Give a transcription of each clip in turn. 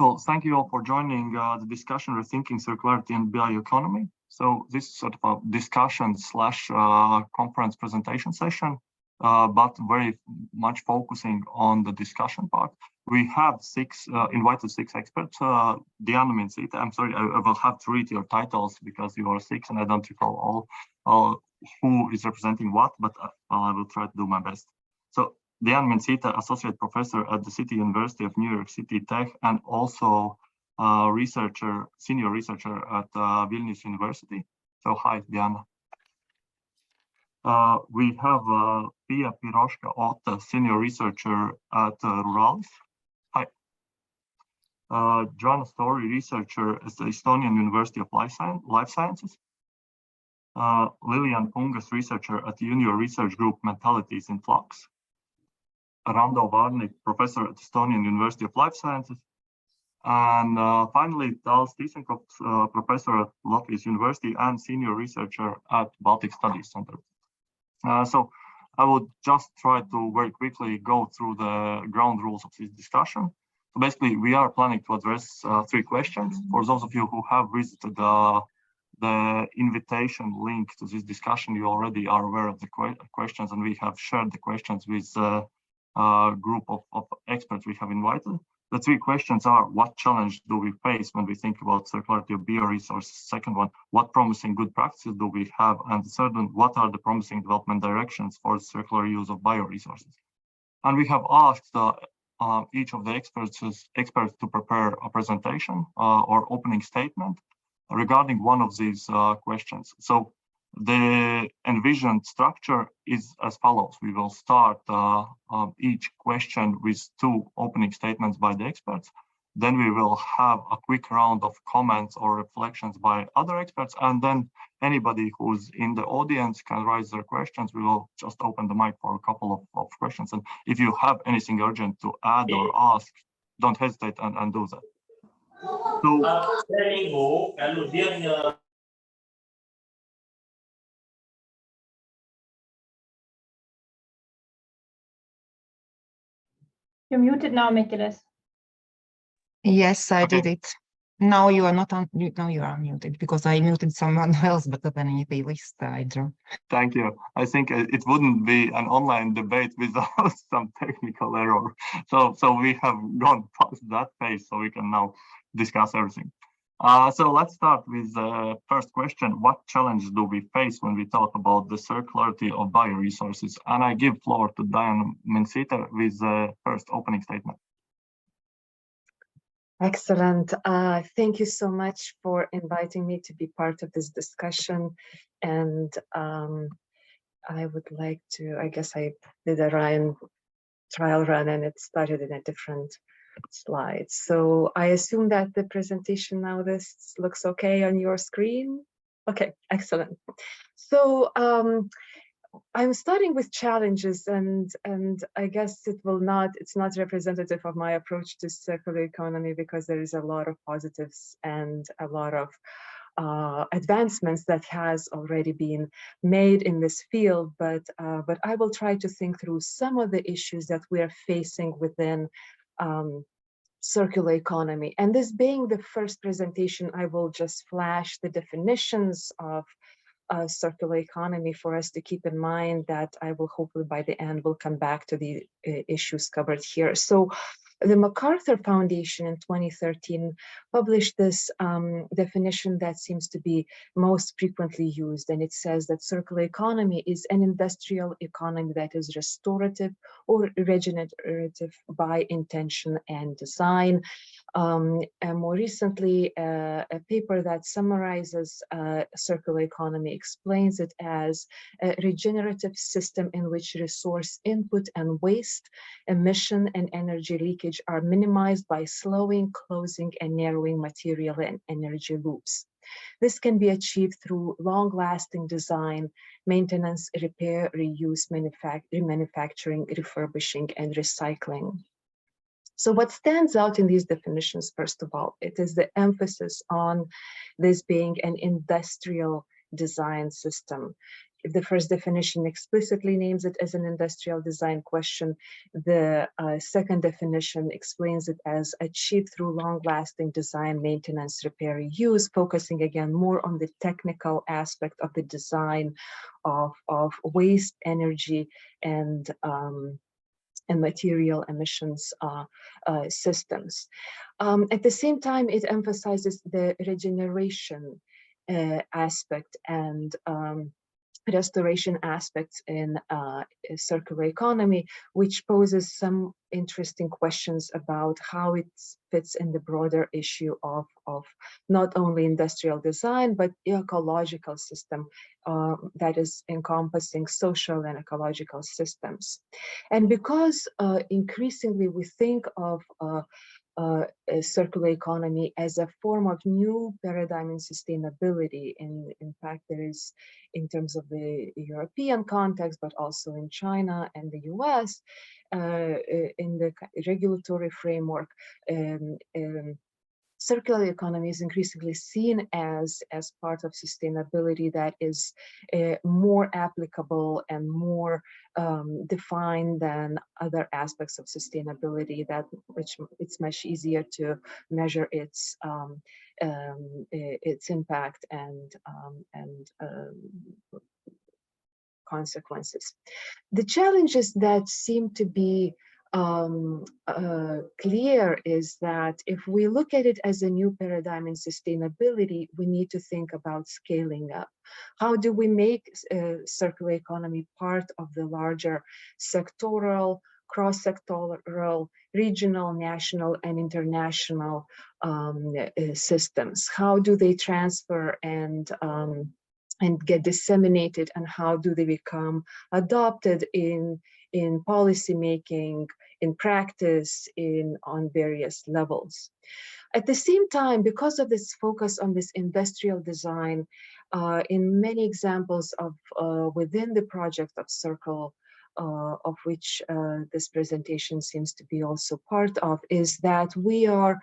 So thank you all for joining the discussion Rethinking Circularity and Bioeconomy. So this is sort of a discussion slash conference presentation session, but very much focusing on the discussion part. We have invited six experts. Diana Mincita, I'm sorry, I will have to read your titles because you are six and I don't recall all who is representing what, but I will try to do my best. So Diana Mincita, Associate Professor at the City University of New York City Tech, and also senior researcher at Vilnius University. So hi, Diana. We have Pia Piroshka-Otte, Senior Researcher at Ruralis. Hi. Joanna Story, Researcher at the Estonian University of Life Sciences. Lilian Pungas, Researcher at the Junior Research Group Mentalities in Flux. Rando Varnik, Professor at Estonian University of Life Sciences. And finally, Dals Tisenkov, Professor at Latvia's University and Senior Researcher at Baltic Studies Centre. So I will just try to very quickly go through the ground rules of this discussion. So basically, we are planning to address three questions. For those of you who have visited the invitation link to this discussion, you already are aware of the questions, and we have shared the questions with a group of experts we have invited. The three questions are: what challenge do we face when we think about circularity of bioresources? Second one, what promising good practices do we have? And the third one, what are the promising development directions for the circular use of bioresources? And we have asked each of the experts to prepare a presentation or opening statement regarding one of these questions. So the envisioned structure is as follows. We will start each question with two opening statements by the experts. Then we will have a quick round of comments or reflections by other experts. And then anybody who's in the audience can raise their questions. We will just open the mic for a couple of questions. And if you have anything urgent to add or ask, don't hesitate and do that. So, you're muted now, Mikkeles. Yes, I Okay. did it. Now you are not on. Now you are muted because I muted someone else, but opening the list I drew. Thank you. I think it wouldn't be an online debate without some technical error. So we have gone past that phase, so we can now discuss everything. So let's start with the first question. What challenges do we face when we talk about the circularity of bioresources? And I give floor to Diana Mincita with the first opening statement. Excellent. Thank you so much for inviting me to be part of this discussion. And I would like to, I guess I did a trial run and it started in a different slide. So I assume that the presentation now, this looks okay on your screen. Okay, excellent. So I'm starting with challenges, and I guess it's not representative of my approach to circular economy, because there is a lot of positives and a lot of advancements that has already been made in this field, but I will try to think through some of the issues that we are facing within circular economy. And this being the first presentation, I will just flash the definitions of circular economy for us to keep in mind, that I will hopefully by the end will come back to the issues covered here. So the MacArthur Foundation in 2013 published this definition that seems to be most frequently used, and it says that circular economy is an industrial economy that is restorative or regenerative by intention and design. And more recently, a paper that summarizes circular economy explains it as a regenerative system in which resource input and waste, emission and energy leakage are minimized by slowing, closing, and narrowing material and energy loops. This can be achieved through long-lasting design, maintenance, repair, reuse, remanufacturing, refurbishing, and recycling. So what stands out in these definitions, first of all, it is the emphasis on this being an industrial design system. If the first definition explicitly names it as an industrial design question, the second definition explains it as achieved through long-lasting design, maintenance, repair, use, focusing again more on the technical aspect of the design of waste, energy, and material emissions systems. At the same time, it emphasizes the regeneration aspect and restoration aspects in circular economy, which poses some interesting questions about how it fits in the broader issue of not only industrial design, but ecological system that is encompassing social and ecological systems. And because increasingly we think of a circular economy as a form of new paradigm in sustainability. In fact, there is, in terms of the European context, but also in China and the US, in the regulatory framework, circular economy is increasingly seen as part of sustainability that is more applicable and more defined than other aspects of sustainability, which it's much easier to measure its impact and consequences. The challenges that seem to be clear is that if we look at it as a new paradigm in sustainability, we need to think about scaling up. How do we make circular economy part of the larger sectoral, cross-sectoral, regional, national, and international systems? How do they transfer and get disseminated, and how do they become adopted in policy making, in practice, on various levels? At the same time, because of this focus on this industrial design, in many examples of within the project of Circle, of which this presentation seems to be also part of, is that we are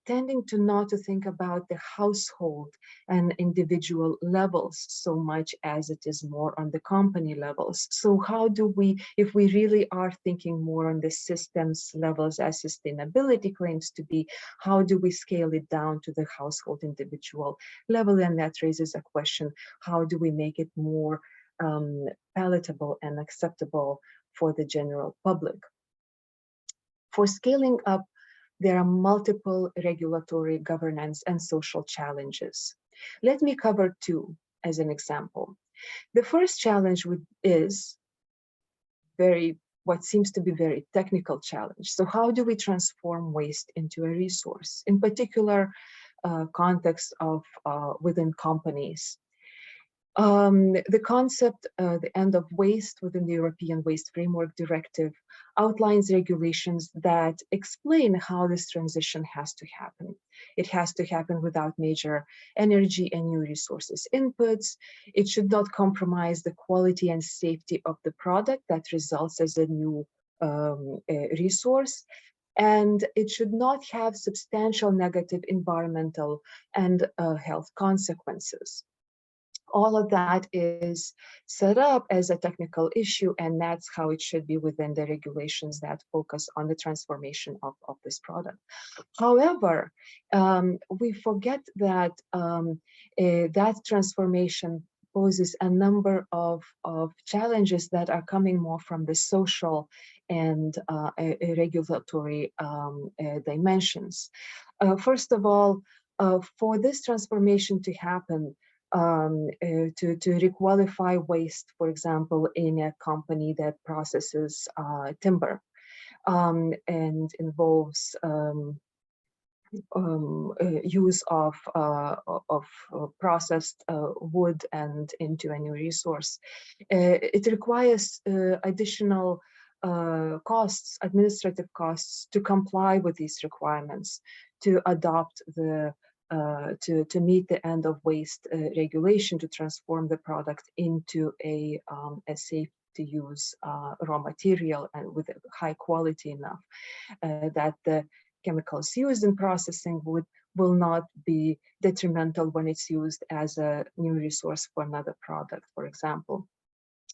tending to not to think about the household and individual levels so much as it is more on the company levels. So how do we, if we really are thinking more on the systems levels as sustainability claims to be, how do we scale it down to the household individual level? And that raises a question, how do we make it more palatable and acceptable for the general public? For scaling up, there are multiple regulatory, governance, and social challenges. Let me cover two as an example. The first challenge is what seems to be very technical challenge. So how do we transform waste into a resource? In particular, context of within companies. The concept, the end of waste within the European Waste Framework Directive outlines regulations that explain how this transition has to happen. It has to happen without major energy and new resources inputs. It should not compromise the quality and safety of the product that results as a new resource. And it should not have substantial negative environmental and health consequences. All of that is set up as a technical issue, and that's how it should be within the regulations that focus on the transformation of this product. However, we forget that that transformation poses a number of challenges that are coming more from the social and regulatory dimensions. First of all, for this transformation to happen, to requalify waste, for example, in a company that processes timber and involves use of processed wood and into a new resource. It requires additional costs, administrative costs, to comply with these requirements, to adopt the to meet the end of waste regulation, to transform the product into a safe to use raw material and with high quality enough that the chemicals used in processing wood will not be detrimental when it's used as a new resource for another product, for example.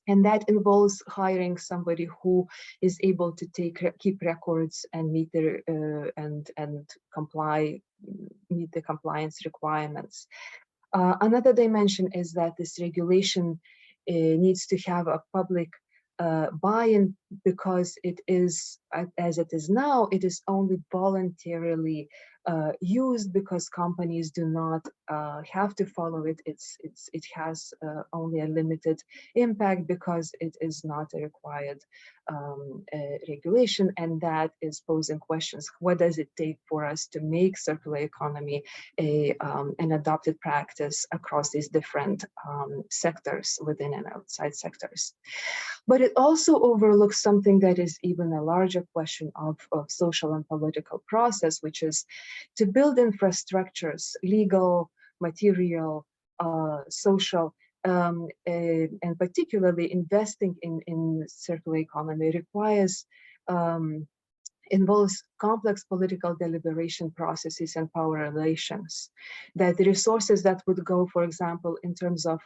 And that involves hiring somebody who is able to keep records and meet the meet the compliance requirements. Another dimension is that this regulation needs to have a public buy-in, because it is, as it is now, it is only voluntarily used, because companies do not have to follow it. It has only a limited impact because it is not a required regulation, and that is posing questions. What does it take for us to make circular economy an adopted practice across these different sectors, within and outside sectors? But it also overlooks something that is even a larger question of social and political process, which is to build infrastructures, legal, material, social, and particularly investing in circular economy requires involves complex political deliberation processes and power relations. That the resources that would go, for example, in terms of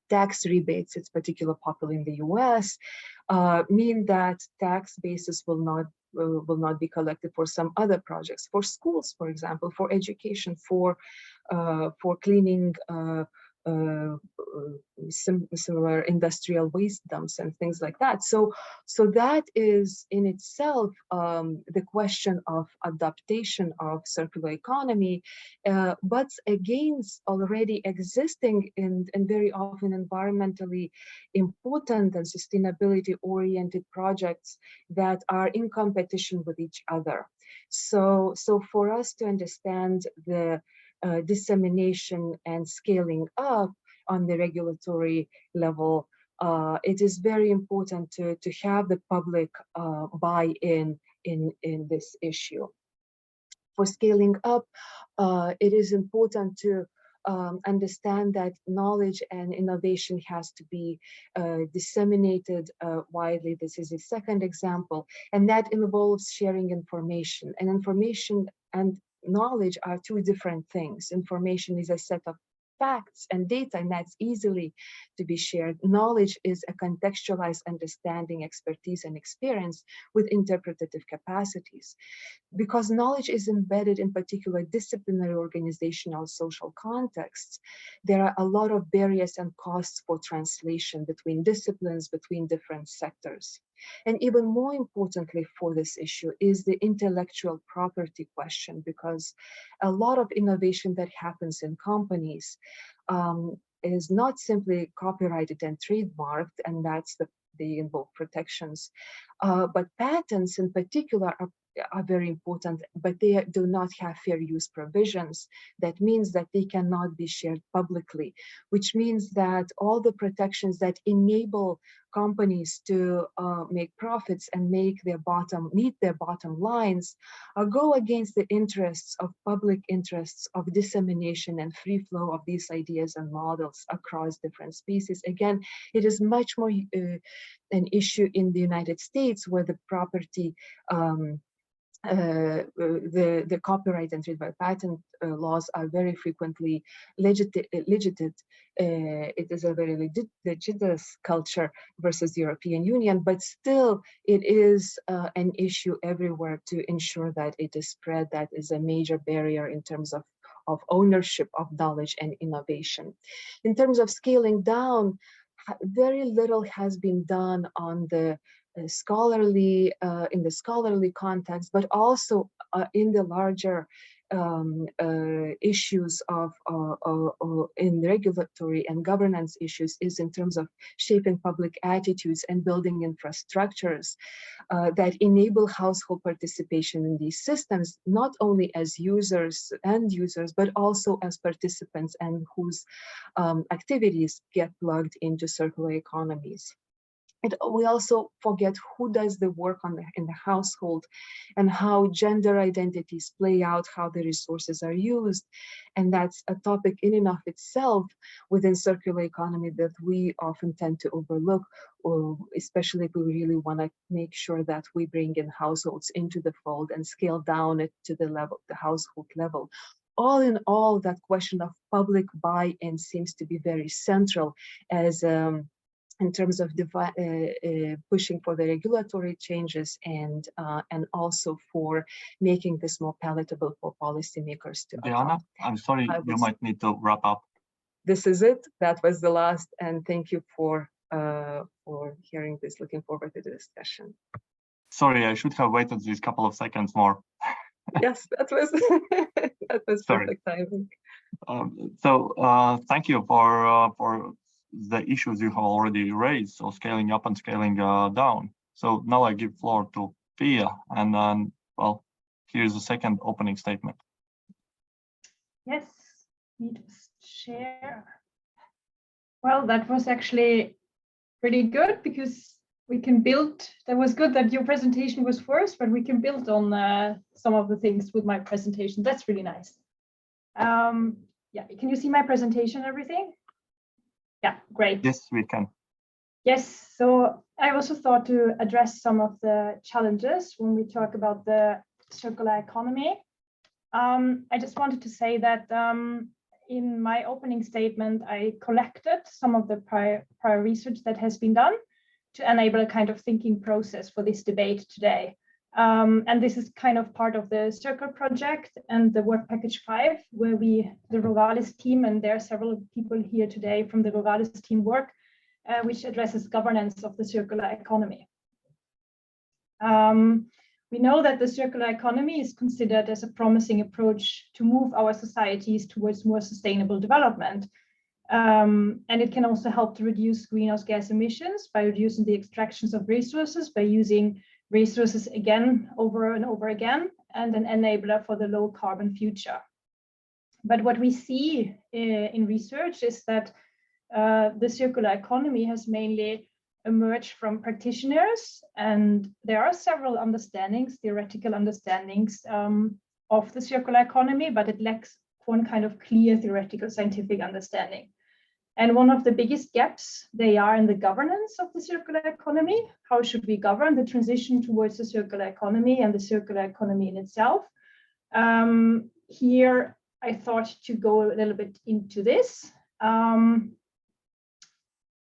tax rebates, it's particularly popular in the US, mean that tax bases will not be collected for some other projects, for schools, for example, for education, for cleaning similar industrial waste dumps and things like that. So that is in itself the question of adaptation of circular economy, but against already existing and very often environmentally important and sustainability oriented projects that are in competition with each other. So for us to understand the dissemination and scaling up on the regulatory level, it is very important to have the public buy-in in this issue. For scaling up, it is important to understand that knowledge and innovation has to be disseminated widely. This is a second example, and that involves sharing information. And information and knowledge are two different things. Information is a set of facts and data, and that's easily to be shared. Knowledge is a contextualized understanding, expertise, and experience with interpretative capacities. Because knowledge is embedded in particular disciplinary, organizational, social contexts, there are a lot of barriers and costs for translation between disciplines, between different sectors. And even more importantly for this issue is the intellectual property question, because a lot of innovation that happens in companies is not simply copyrighted and trademarked, and that's they involve protections, but patents in particular are very important, but they do not have fair use provisions. That means that they cannot be shared publicly, which means that all the protections that enable companies to make profits and meet their bottom lines go against the interests of public interests of dissemination and free flow of these ideas and models across different species. Again, it is much more an issue in the United States, where the property the copyright and trademark patent laws are very frequently litigated. It is a very litigious culture versus the European Union, but still it is an issue everywhere to ensure that it is spread. That is a major barrier in terms of ownership of knowledge and innovation. In terms of scaling down, very little has been done on the in the scholarly context, but also in the larger issues of in regulatory and governance issues, is in terms of shaping public attitudes and building infrastructures that enable household participation in these systems, not only as end users, but also as participants and whose activities get plugged into circular economies. we also forget who does the work in the household, and how gender identities play out, how the resources are used. And that's a topic in and of itself within circular economy that we often tend to overlook, or especially if we really want to make sure that we bring in households into the fold and scale down it to the level, the household level. All in all, that question of public buy-in seems to be very central as in terms of pushing for the regulatory changes and also for making this more palatable for policymakers to Diana, adopt. I'm sorry, you might need to wrap up. This is it. That was the last, and thank you for hearing this. Looking forward to the discussion. Sorry, I should have waited these couple of seconds more. Yes, that was that was perfect timing. Thank you for the issues you have already raised, so scaling up and scaling down. So now I give floor to Pia, and then, well, here's the second opening statement. Yes, need to share. Well, that was actually pretty good because we can build. That was good that your presentation was first, but we can build on some of the things with my presentation. That's really nice. Yeah, can you see my presentation, everything? Yeah, great. Yes, we can. Yes, so I also thought to address some of the challenges when we talk about the circular economy. I just wanted to say that in my opening statement, I collected some of the prior research that has been done to enable a kind of thinking process for this debate today. And this is kind of part of the Circle project and the work package 5, where the Rurales team, and there are several people here today from the Rurales team work, which addresses governance of the circular economy. We know that the circular economy is considered as a promising approach to move our societies towards more sustainable development. And it can also help to reduce greenhouse gas emissions by reducing the extractions of resources, by using resources again, over and over again, and an enabler for the low carbon future. But what we see in research is that the circular economy has mainly emerged from practitioners, and there are several understandings, theoretical understandings of the circular economy, but it lacks one kind of clear theoretical scientific understanding. And one of the biggest gaps, they are in the governance of the circular economy. How should we govern the transition towards the circular economy and the circular economy in itself? Here, I thought to go a little bit into this.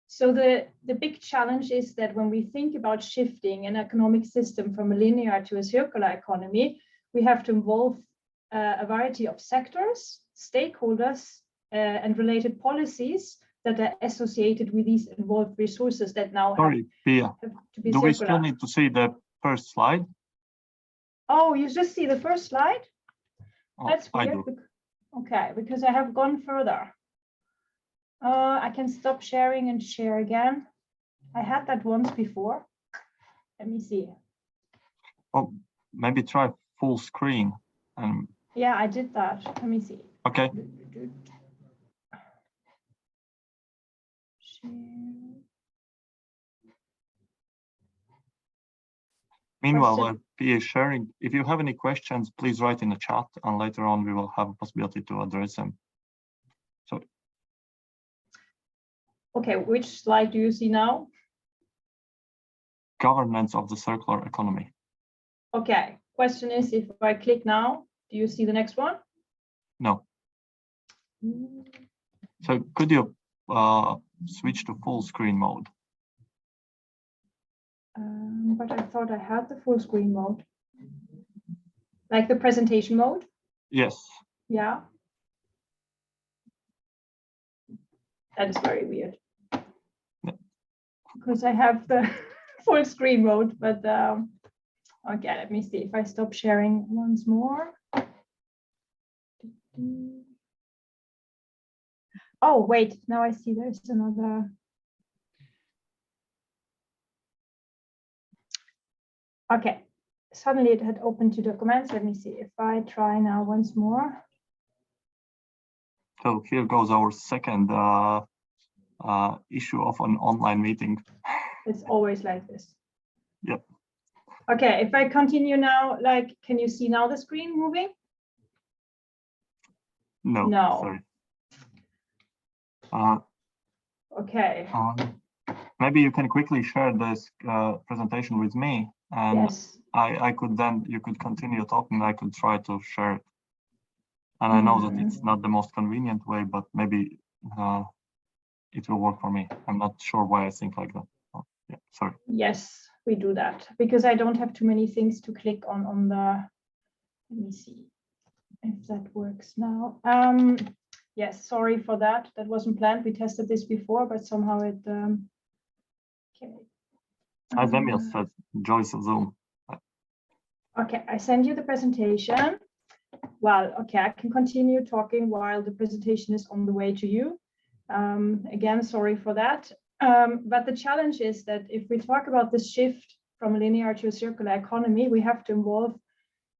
So the big challenge is that when we think about shifting an economic system from a linear to a circular economy, we have to involve a variety of sectors, stakeholders, and related policies that are associated with these involved resources that now have to be circular. Do we still need to see the first slide? Oh, you just see the first slide? Oh, that's weird. Okay, because I have gone further. I can stop sharing and share again. I had that once before. Let me see. Oh, maybe try full screen. Yeah, I did that. Let me see. Okay. Meanwhile, while Pia is sharing, if you have any questions, please write in the chat, and later on we will have a possibility to address them. So, okay, which slide do you see now? Governance of the circular economy. Okay, question is, if I click now, do you see the next one? No. So could you switch to full screen mode? But I thought I had the full screen mode. Like the presentation mode? Yes. Yeah. That is very weird. Yeah. Because I have the full screen mode, but okay, let me see if I stop sharing once more. Oh, wait, now I see there's another. Okay, suddenly it had opened 2 documents. Let me see if I try now once more. So here goes our second issue of an online meeting. It's always like this. Yep. Okay, if I continue now, like, can you see now the screen moving? No. No. Sorry. Okay. Maybe you can quickly share this presentation with me, and Yes. I could then, you could continue talking. I could try to share it. And I know that it's not the most convenient way, but maybe it will work for me. I'm not sure why I think like that. Oh, yeah, sorry. Yes, we do that because I don't have too many things to click on the, let me see if that works now. Yes, sorry for that. That wasn't planned. We tested this before, but somehow it, okay. As Emil said, joys of Zoom. Okay, I send you the presentation. Well, okay, I can continue talking while the presentation is on the way to you. Again, sorry for that. But the challenge is that if we talk about this shift from a linear to a circular economy, we have to involve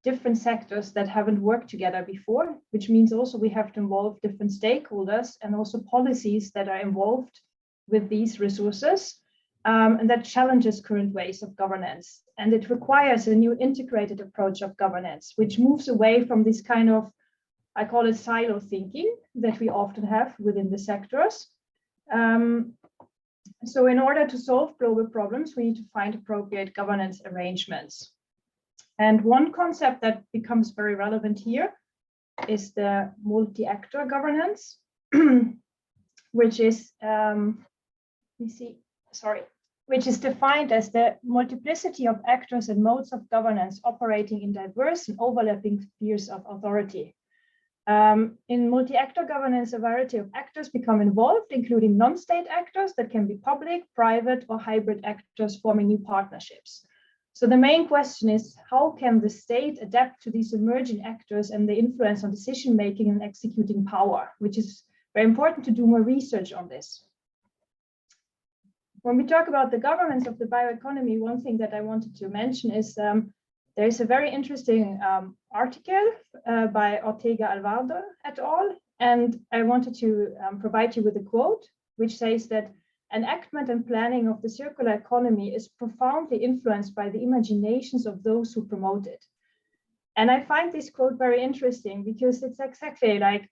different sectors that haven't worked together before, which means also we have to involve different stakeholders and also policies that are involved with these resources. And that challenges current ways of governance. And it requires a new integrated approach of governance, which moves away from this kind of, I call it silo thinking that we often have within the sectors. So in order to solve global problems, we need to find appropriate governance arrangements. And one concept that becomes very relevant here is the multi-actor governance, which is, which is defined as the multiplicity of actors and modes of governance operating in diverse and overlapping spheres of authority. In multi-actor governance, a variety of actors become involved, including non-state actors that can be public, private, or hybrid actors forming new partnerships. So the main question is, how can the state adapt to these emerging actors and the influence on decision-making and executing power, which is very important to do more research on this. When we talk about the governance of the bioeconomy, one thing that I wanted to mention is there is a very interesting article by Ortega Alvarado et al. And I wanted to provide you with a quote, which says that enactment and planning of the circular economy is profoundly influenced by the imaginations of those who promote it. And I find this quote very interesting because it's exactly like,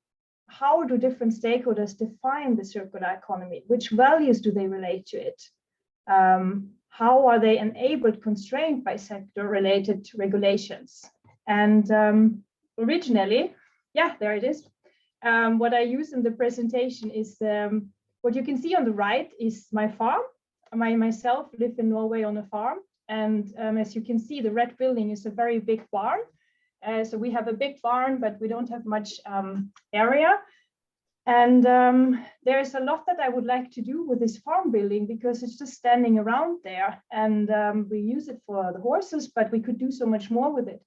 how do different stakeholders define the circular economy? Which values do they relate to it? How are they enabled, constrained by sector-related regulations? And originally, yeah, there it is. What I use in the presentation is what you can see on the right is my farm. I myself live in Norway on a farm. And as you can see, the red building is a very big barn. So we have a big barn, but we don't have much area. And there is a lot that I would like to do with this farm building because it's just standing around there. And we use it for the horses, but we could do so much more with it.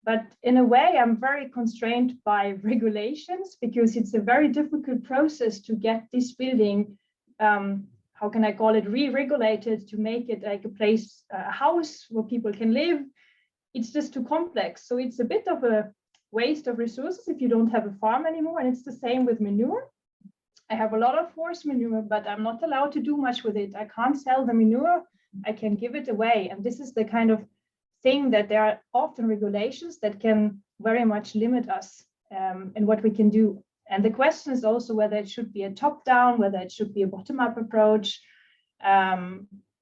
But in a way, I'm very constrained by regulations because it's a very difficult process to get this building, how can I call it, re-regulated to make it like a place, a house where people can live. It's just too complex. So it's a bit of a waste of resources if you don't have a farm anymore. And it's the same with manure. I have a lot of horse manure, but I'm not allowed to do much with it. I can't sell the manure. I can give it away. And this is the kind of thing that there are often regulations that can very much limit us in what we can do. And the question is also whether it should be a top-down, whether it should be a bottom-up approach.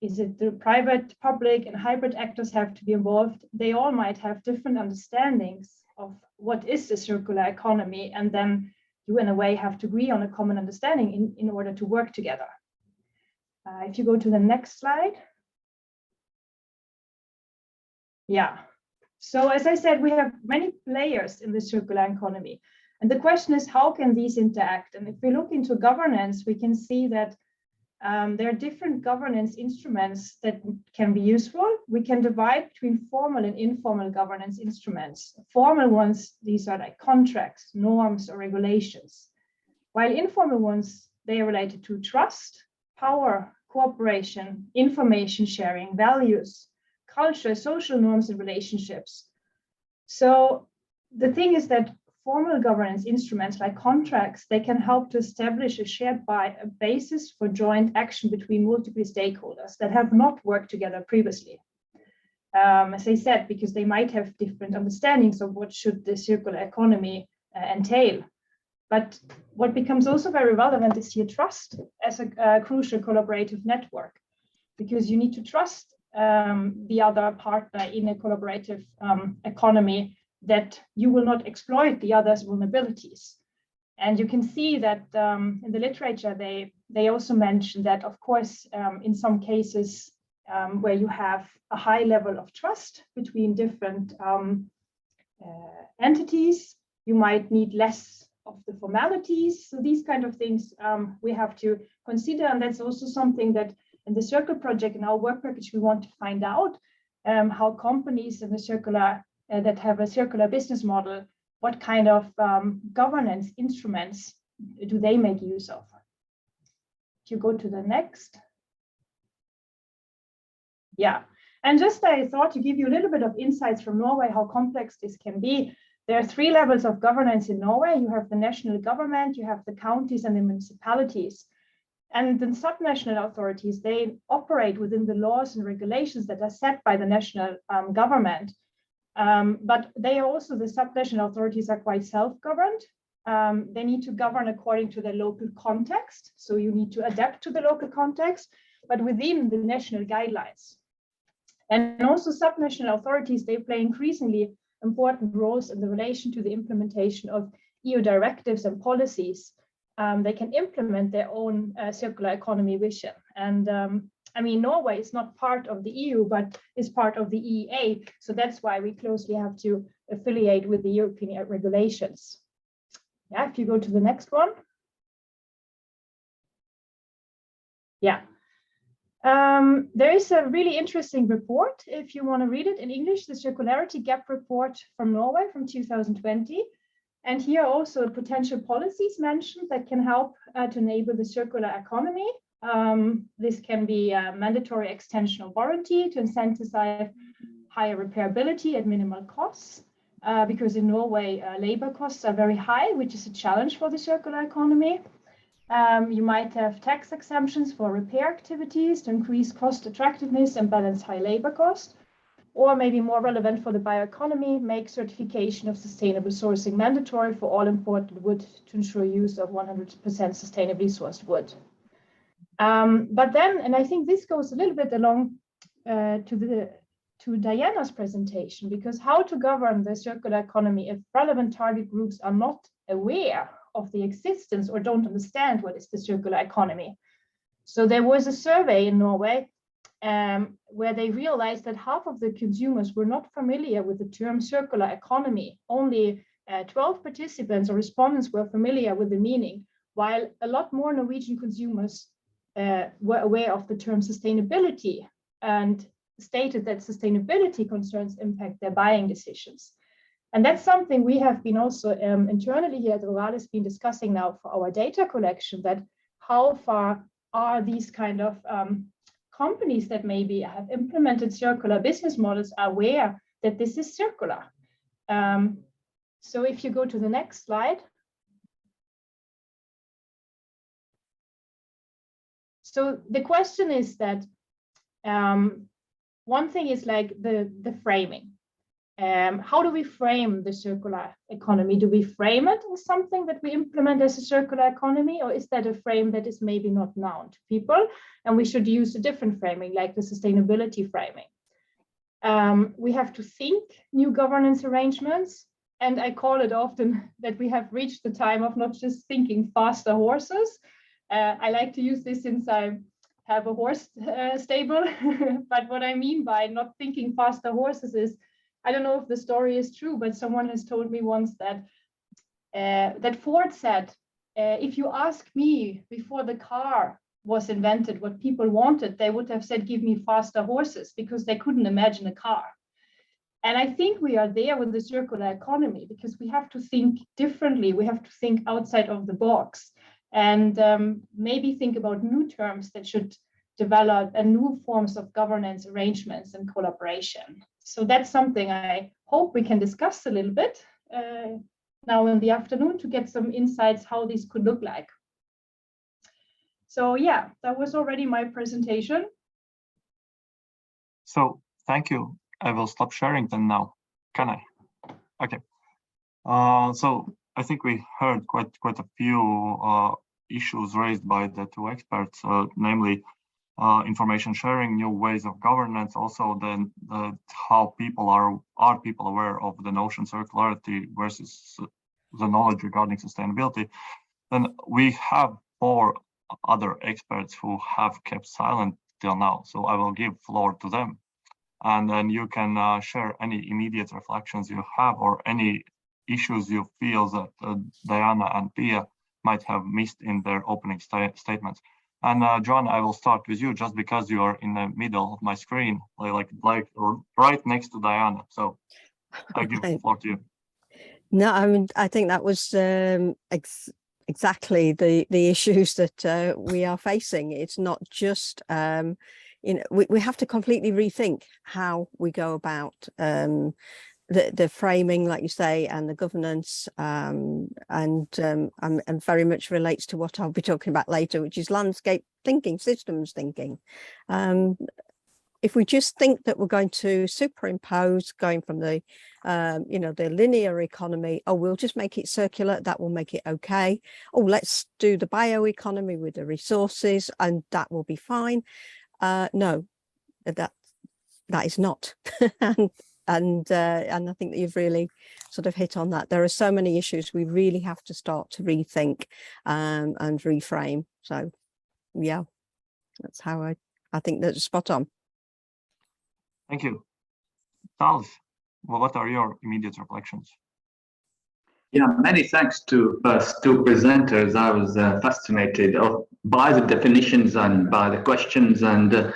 Is it the private, public, and hybrid actors have to be involved? They all might have different understandings of what is the circular economy, and then you in a way have to agree on a common understanding in order to work together. If you go to the next slide. Yeah, so as I said, we have many players in the circular economy. And the question is, how can these interact? And if we look into governance, we can see that there are different governance instruments that can be useful. We can divide between formal and informal governance instruments. Formal ones, these are like contracts, norms, or regulations. While informal ones, they are related to trust, power, cooperation, information sharing, values, culture, social norms, and relationships. So the thing is that formal governance instruments like contracts, they can help to establish a shared basis for joint action between multiple stakeholders that have not worked together previously. As I said, because they might have different understandings of what should the circular economy entail. But what becomes also very relevant is here trust as a crucial collaborative network, because you need to trust the other partner in a collaborative economy that you will not exploit the other's vulnerabilities. And you can see that in the literature, they also mention that, of course, in some cases where you have a high level of trust between different entities, you might need less of the formalities. So these kind of things we have to consider. And that's also something that in the Circle project, in our work package, we want to find out how companies in the circular that have a circular business model, what kind of governance instruments do they make use of? If you go to the next. Yeah, and just I thought to give you a little bit of insights from Norway, how complex this can be. There are 3 levels of governance in Norway. You have the national government, you have the counties and the municipalities. And the subnational authorities, they operate within the laws and regulations that are set by the national government. But they are also, the subnational authorities are quite self-governed. They need to govern according to their local context. So you need to adapt to the local context, but within the national guidelines. And also subnational authorities, they play increasingly important roles in the relation to the implementation of EU directives and policies. They can implement their own circular economy vision. And I mean, Norway is not part of the EU, but is part of the EEA. So that's why we closely have to affiliate with the European regulations. Yeah, if you go to the next one. Yeah. There is a really interesting report, if you want to read it in English, the Circularity Gap Report from Norway from 2020. And here also potential policies mentioned that can help to enable the circular economy. This can be a mandatory extension of warranty to incentivize higher repairability at minimal costs, because in Norway, labor costs are very high, which is a challenge for the circular economy. You might have tax exemptions for repair activities to increase cost attractiveness and balance high labor cost. Or maybe more relevant for the bioeconomy, make certification of sustainable sourcing mandatory for all imported wood to ensure use of 100% sustainably sourced wood. But then, and I think this goes a little bit along to Diana's presentation, because how to govern the circular economy if relevant target groups are not aware of the existence or don't understand what is the circular economy. So there was a survey in Norway where they realized that half of the consumers were not familiar with the term circular economy. Only 12 participants or respondents were familiar with the meaning, while a lot more Norwegian consumers were aware of the term sustainability and stated that sustainability concerns impact their buying decisions. And that's something we have been also internally here at Oralis been discussing now for our data collection, that how far are these kind of companies that maybe have implemented circular business models are aware that this is circular. So if you go to the next slide. So the question is that one thing is like the framing. How do we frame the circular economy? Do we frame it as something that we implement as a circular economy, or is that a frame that is maybe not known to people and we should use a different framing like the sustainability framing? We have to think new governance arrangements, and I call it often that we have reached the time of not just thinking faster horses. I like to use this since I have a horse stable, but what I mean by not thinking faster horses is, I don't know if the story is true, but someone has told me once that that Ford said, if you ask me before the car was invented what people wanted, they would have said, give me faster horses, because they couldn't imagine a car. And I think we are there with the circular economy, because we have to think differently. We have to think outside of the box and maybe think about new terms that should develop and new forms of governance arrangements and collaboration. So that's something I hope we can discuss a little bit. now in the afternoon to get some insights how this could look like. So yeah, that was already my presentation. So thank you. I will stop sharing then now. Can I? Okay. So I think we heard quite a few issues raised by the two experts, namely information sharing, new ways of governance, also then how people are people aware of the notion circularity versus the knowledge regarding sustainability. Then we have 4 other experts who have kept silent till now, so I will give floor to them, and then you can share any immediate reflections you have or any issues you feel that Diana and Pia might have missed in their opening statements. And John, I will start with you just because you are in the middle of my screen, like right next to Diana. So I give the floor to you. No, I mean, I think that was exactly the issues that we are facing. It's not just, you know, we have to completely rethink how we go about the framing, like you say, and the governance, and very much relates to what I'll be talking about later, which is landscape thinking, systems thinking. If we just think that we're going to superimpose going from the, you know, the linear economy, oh, we'll just make it circular, that will make it okay. Oh, let's do the bioeconomy with the resources and that will be fine. No, that is not. And I think that you've really sort of hit on that. There are so many issues we really have to start to rethink and reframe. So, yeah, that's how I think that's spot on. Thank you. CIRLCE, well, what are your immediate reflections? Yeah, many thanks to first 2 presenters. I was fascinated by the definitions and by the questions, and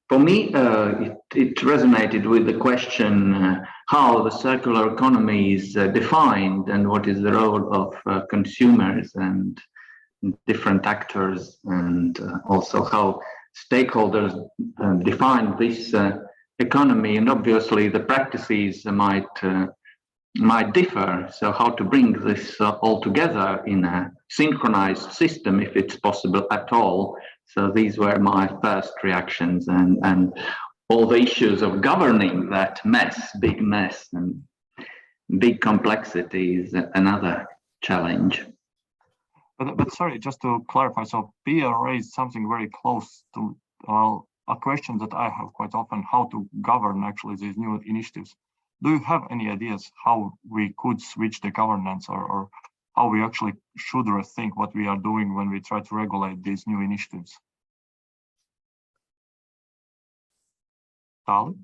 for me, it resonated with the question how the circular economy is defined and what is the role of consumers and different actors, and also how stakeholders define this economy, and obviously the practices might differ. So how to bring this all together in a synchronized system, if it's possible at all. So these were my first reactions, and all the issues of governing that big mess and big complexities, another challenge. But sorry, just to clarify, so Pia raised something very close to a question that I have quite often, how to govern actually these new initiatives. Do you have any ideas how we could switch the governance, or how we actually should rethink what we are doing when we try to regulate these new initiatives? Tal?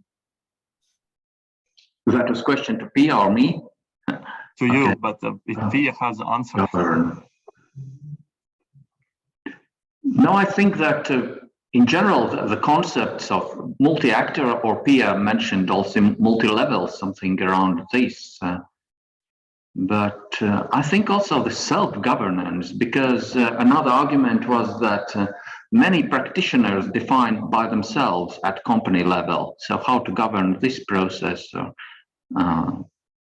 That was a question to Pia or me? To you, but if Pia has the answer. No, I think that in general, the concepts of multi-actor, or Pia mentioned also multi-level, something around this. But I think also the self-governance, because another argument was that many practitioners define by themselves at company level. So how to govern this process, to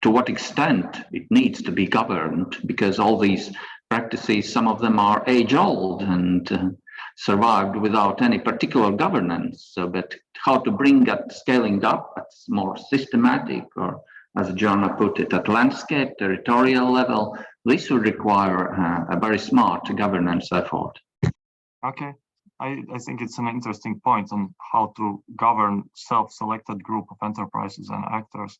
what extent it needs to be governed, because all these practices, some of them are age-old and survived without any particular governance. So, but how to bring that scaling up at more systematic, or as Joanna put it, at landscape, territorial level, this would require a very smart governance effort. Okay, I think it's an interesting point on how to govern self-selected group of enterprises and actors.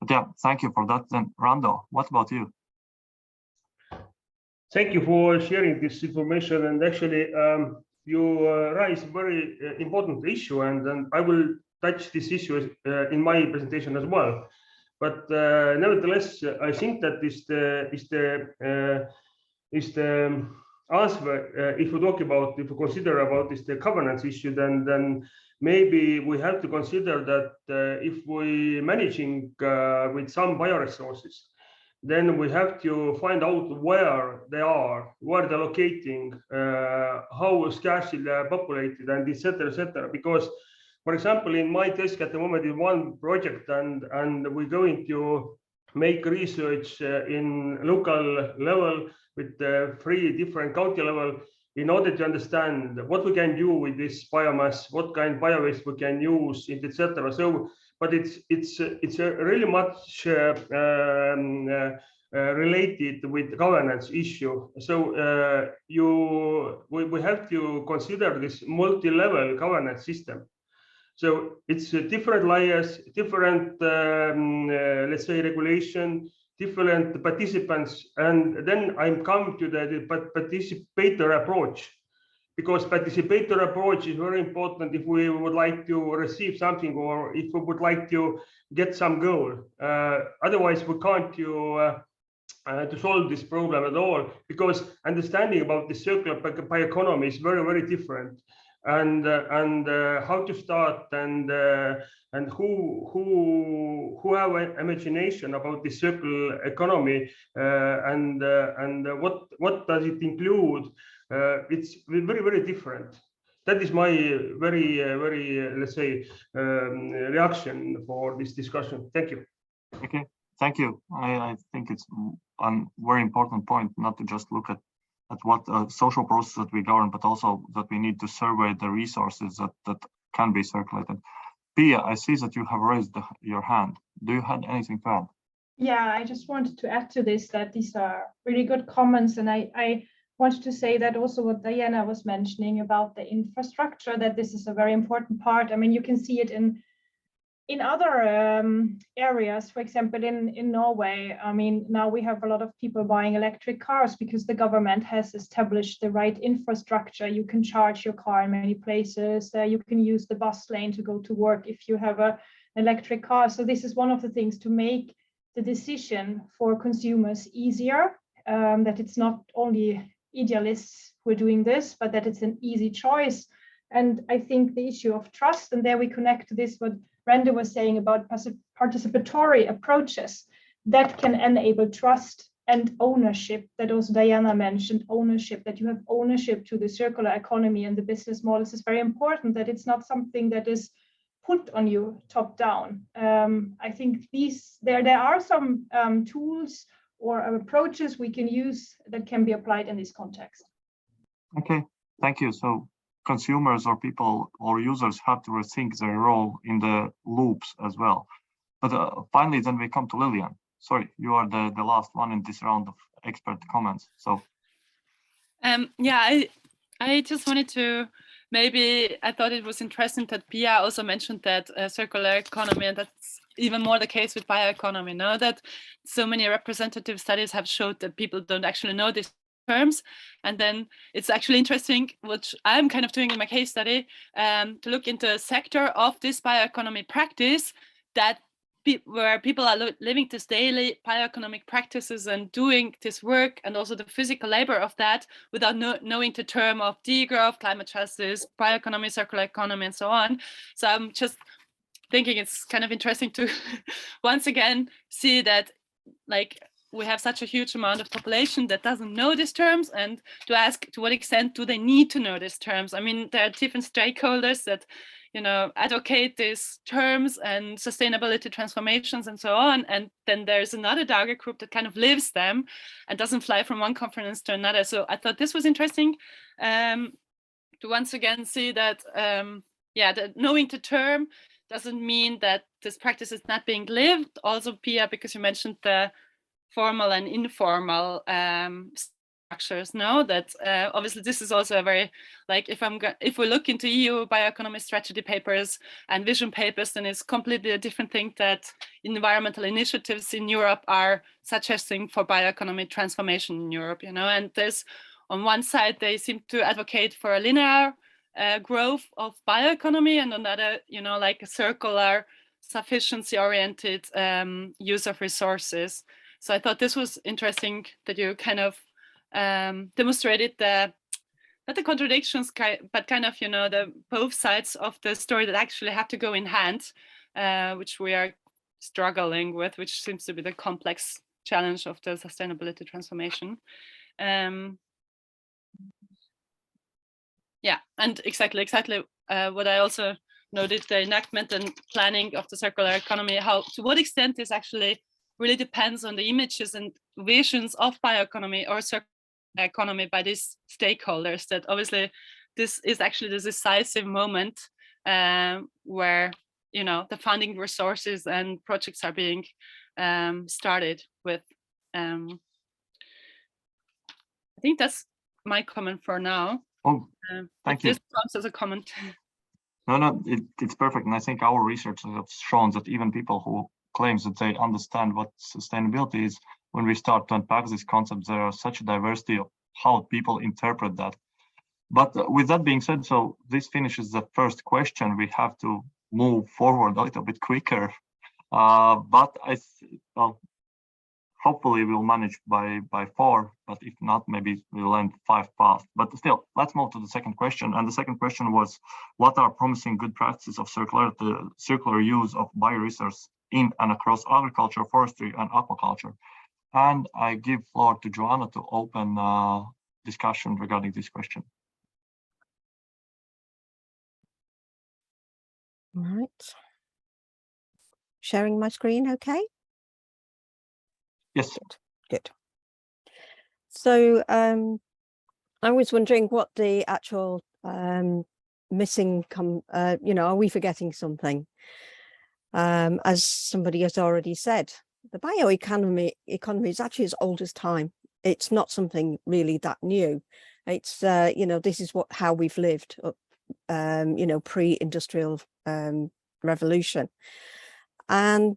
But yeah, thank you for that. Then Rando, what about you? Thank you for sharing this information, and actually you raise a very important issue, and I will touch this issue in my presentation as well. But nevertheless, I think that is the answer. If we consider about the governance issue, then maybe we have to consider that if we managing with some bioresources, then we have to find out where they are, where they're locating, how scarcely they're populated, and etc., etc. Because, for example, in my desk at the moment is one project, and we're going to make research in local level with 3 different county level in order to understand what we can do with this biomass, what kind of biowaste we can use, etc. So, but it's really much related with governance issue. So we have to consider this multi-level governance system. So it's different layers, different let's say regulation, different participants, and then I'm come to the participator approach, because participator approach is very important if we would like to receive something or if we would like to get some goal. Otherwise, we can't to solve this problem at all, because understanding about the circular bioeconomy is very, very different. And how to start and who have an imagination about the circular economy and what does it include? It's very, very different. That is my very let's say reaction for this discussion. Thank you. Okay, thank you. I think it's a very important point not to just look at what social process that we govern, but also that we need to survey the resources that can be circulated. Pia, I see that you have raised your hand. Do you have anything to add? Yeah, I just wanted to add to this that these are really good comments, and I wanted to say that also what Diana was mentioning about the infrastructure, that this is a very important part. I mean, you can see it in other areas, for example, in Norway. I mean, now we have a lot of people buying electric cars because the government has established the right infrastructure. You can charge your car in many places. You can use the bus lane to go to work if you have an electric car. So this is one of the things to make the decision for consumers easier, that it's not only idealists who are doing this, but that it's an easy choice. And I think the issue of trust, and there we connect to this, what Randa was saying about participatory approaches that can enable trust and ownership, that also Diana mentioned, ownership, that you have ownership to the circular economy and the business models is very important, that it's not something that is put on you top down. I think there are some tools or approaches we can use that can be applied in this context. Okay, thank you. So consumers or people or users have to rethink their role in the loops as well. But finally, then we come to Lilian. Sorry, you are the last one in this round of expert comments. So, yeah, I just wanted to I thought it was interesting that Pia also mentioned that circular economy, and that's even more the case with bioeconomy. Now that so many representative studies have showed that people don't actually know this terms, and then it's actually interesting, which I'm kind of doing in my case study, to look into a sector of this bioeconomy practice where people are living this daily bioeconomic practices and doing this work, and also the physical labor of that without knowing the term of degrowth, climate justice, bioeconomy, circular economy, and so on. So I'm just thinking it's kind of interesting to once again see that, like, we have such a huge amount of population that doesn't know these terms, and to ask to what extent do they need to know these terms. I mean, there are different stakeholders that, you know, advocate these terms and sustainability transformations and so on. And then there's another target group that kind of lives them and doesn't fly from one conference to another. So I thought this was interesting to once again see that, that knowing the term doesn't mean that this practice is not being lived. Also, Pia, because you mentioned the formal and informal structures, no, that obviously this is also a very, like, if we look into EU bioeconomy strategy papers and vision papers, then it's completely a different thing that environmental initiatives in Europe are suggesting for bioeconomy transformation in Europe, you know. And there's, on one side, they seem to advocate for a linear growth of bioeconomy, and on the other, you know, like a circular, sufficiency oriented use of resources. So I thought this was interesting that you kind of demonstrated not the contradictions, but kind of, you know, the both sides of the story that actually have to go in hand, which we are struggling with, which seems to be the complex challenge of the sustainability transformation. Yeah, and exactly what I also noted, the enactment and planning of the circular economy, to what extent this actually really depends on the images and visions of bioeconomy or circular economy by these stakeholders. That obviously this is actually the decisive moment where, you know, the funding resources and projects are being started with. I think that's my comment for now. Oh, thank you. This counts as a comment. No, it's perfect. And I think our research has shown that even people who claims that they understand what sustainability is, when we start to unpack this concept, there are such a diversity of how people interpret that. But with that being said, so this finishes the first question. We have to move forward a little bit quicker. But hopefully we'll manage by 4, but if not, maybe we'll end 5 past. But still, let's move to the second question. And the second question was, what are promising good practices of circular use of bioresources in and across agriculture, forestry, and aquaculture? And I give floor to Joanna to open discussion regarding this question. All right. Sharing my screen, okay? Yes. Good. So I was wondering what the actual missing, you know, are we forgetting something? As somebody has already said, the bioeconomy is actually as old as time. It's not something really that new. It's, you know, this is how we've lived up, you know, pre-industrial revolution. And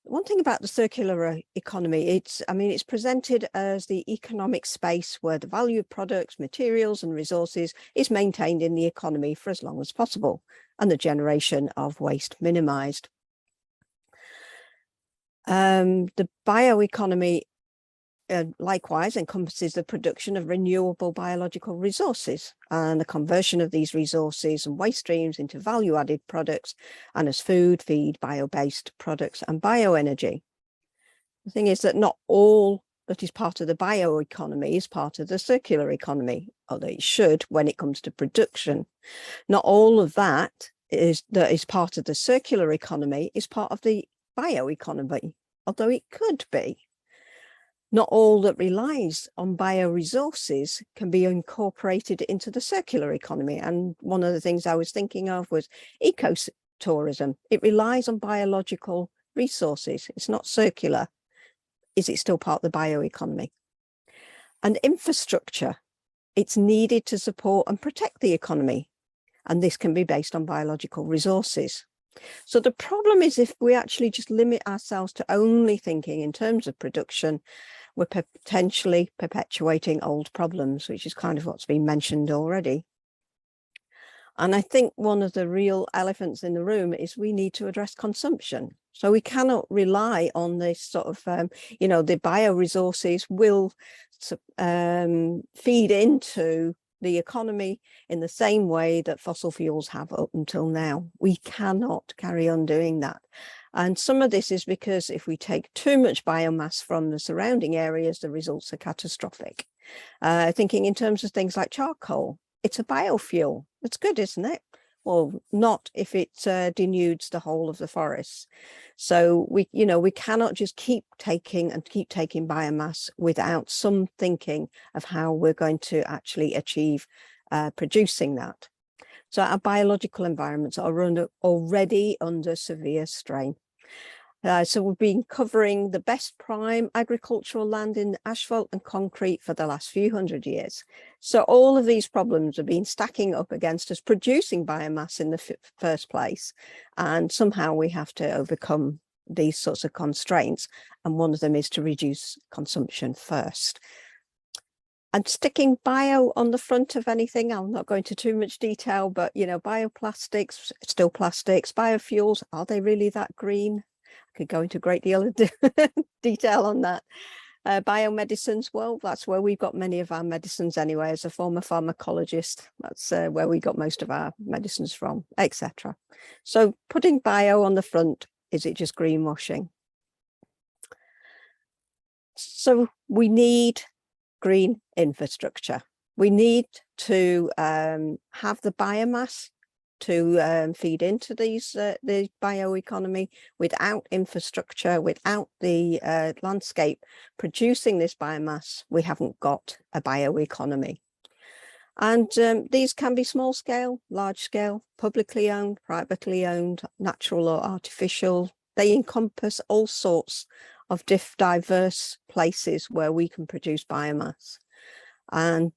one thing about the circular economy, it's presented as the economic space where the value of products, materials and resources is maintained in the economy for as long as possible and the generation of waste minimized. The bioeconomy likewise encompasses the production of renewable biological resources and the conversion of these resources and waste streams into value-added products and as food, feed, bio-based products and bioenergy. The thing is that not all that is part of the bioeconomy is part of the circular economy, although it should when it comes to production. Not all of that is part of the circular economy is part of the bioeconomy, although it could be. Not all that relies on bioresources can be incorporated into the circular economy. And one of the things I was thinking of was ecotourism. It relies on biological resources. It's not circular. Is it still part of the bioeconomy? And infrastructure, it's needed to support and protect the economy. And this can be based on biological resources. So the problem is if we actually just limit ourselves to only thinking in terms of production, we're potentially perpetuating old problems, which is kind of what's been mentioned already. And I think one of the real elephants in the room is we need to address consumption. So we cannot rely on this sort of, you know, the bioresources will feed into the economy in the same way that fossil fuels have up until now. We cannot carry on doing that. And some of this is because if we take too much biomass from the surrounding areas, the results are catastrophic. Thinking in terms of things like charcoal, it's a biofuel. It's good, isn't it? Well, not if it denudes the whole of the forests. So we cannot just keep taking biomass without some thinking of how we're going to actually achieve producing that. So our biological environments are already under severe strain. So we've been covering the best prime agricultural land in asphalt and concrete for the last few hundred years. So all of these problems have been stacking up against us producing biomass in the first place. And somehow we have to overcome these sorts of constraints. And one of them is to reduce consumption first. And sticking bio on the front of anything, I'll not go into too much detail, but, you know, bioplastics, still plastics, biofuels, are they really that green? I could go into a great deal of detail on that. Biomedicines, well, that's where we've got many of our medicines anyway. As a former pharmacologist, that's where we got most of our medicines from, etc. So putting bio on the front, is it just greenwashing? So we need green infrastructure. We need to have the biomass to feed into the bioeconomy. Without infrastructure, without the landscape producing this biomass, we haven't got a bioeconomy. And these can be small scale, large scale, publicly owned, privately owned, natural or artificial. They encompass all sorts of diverse places where we can produce biomass. And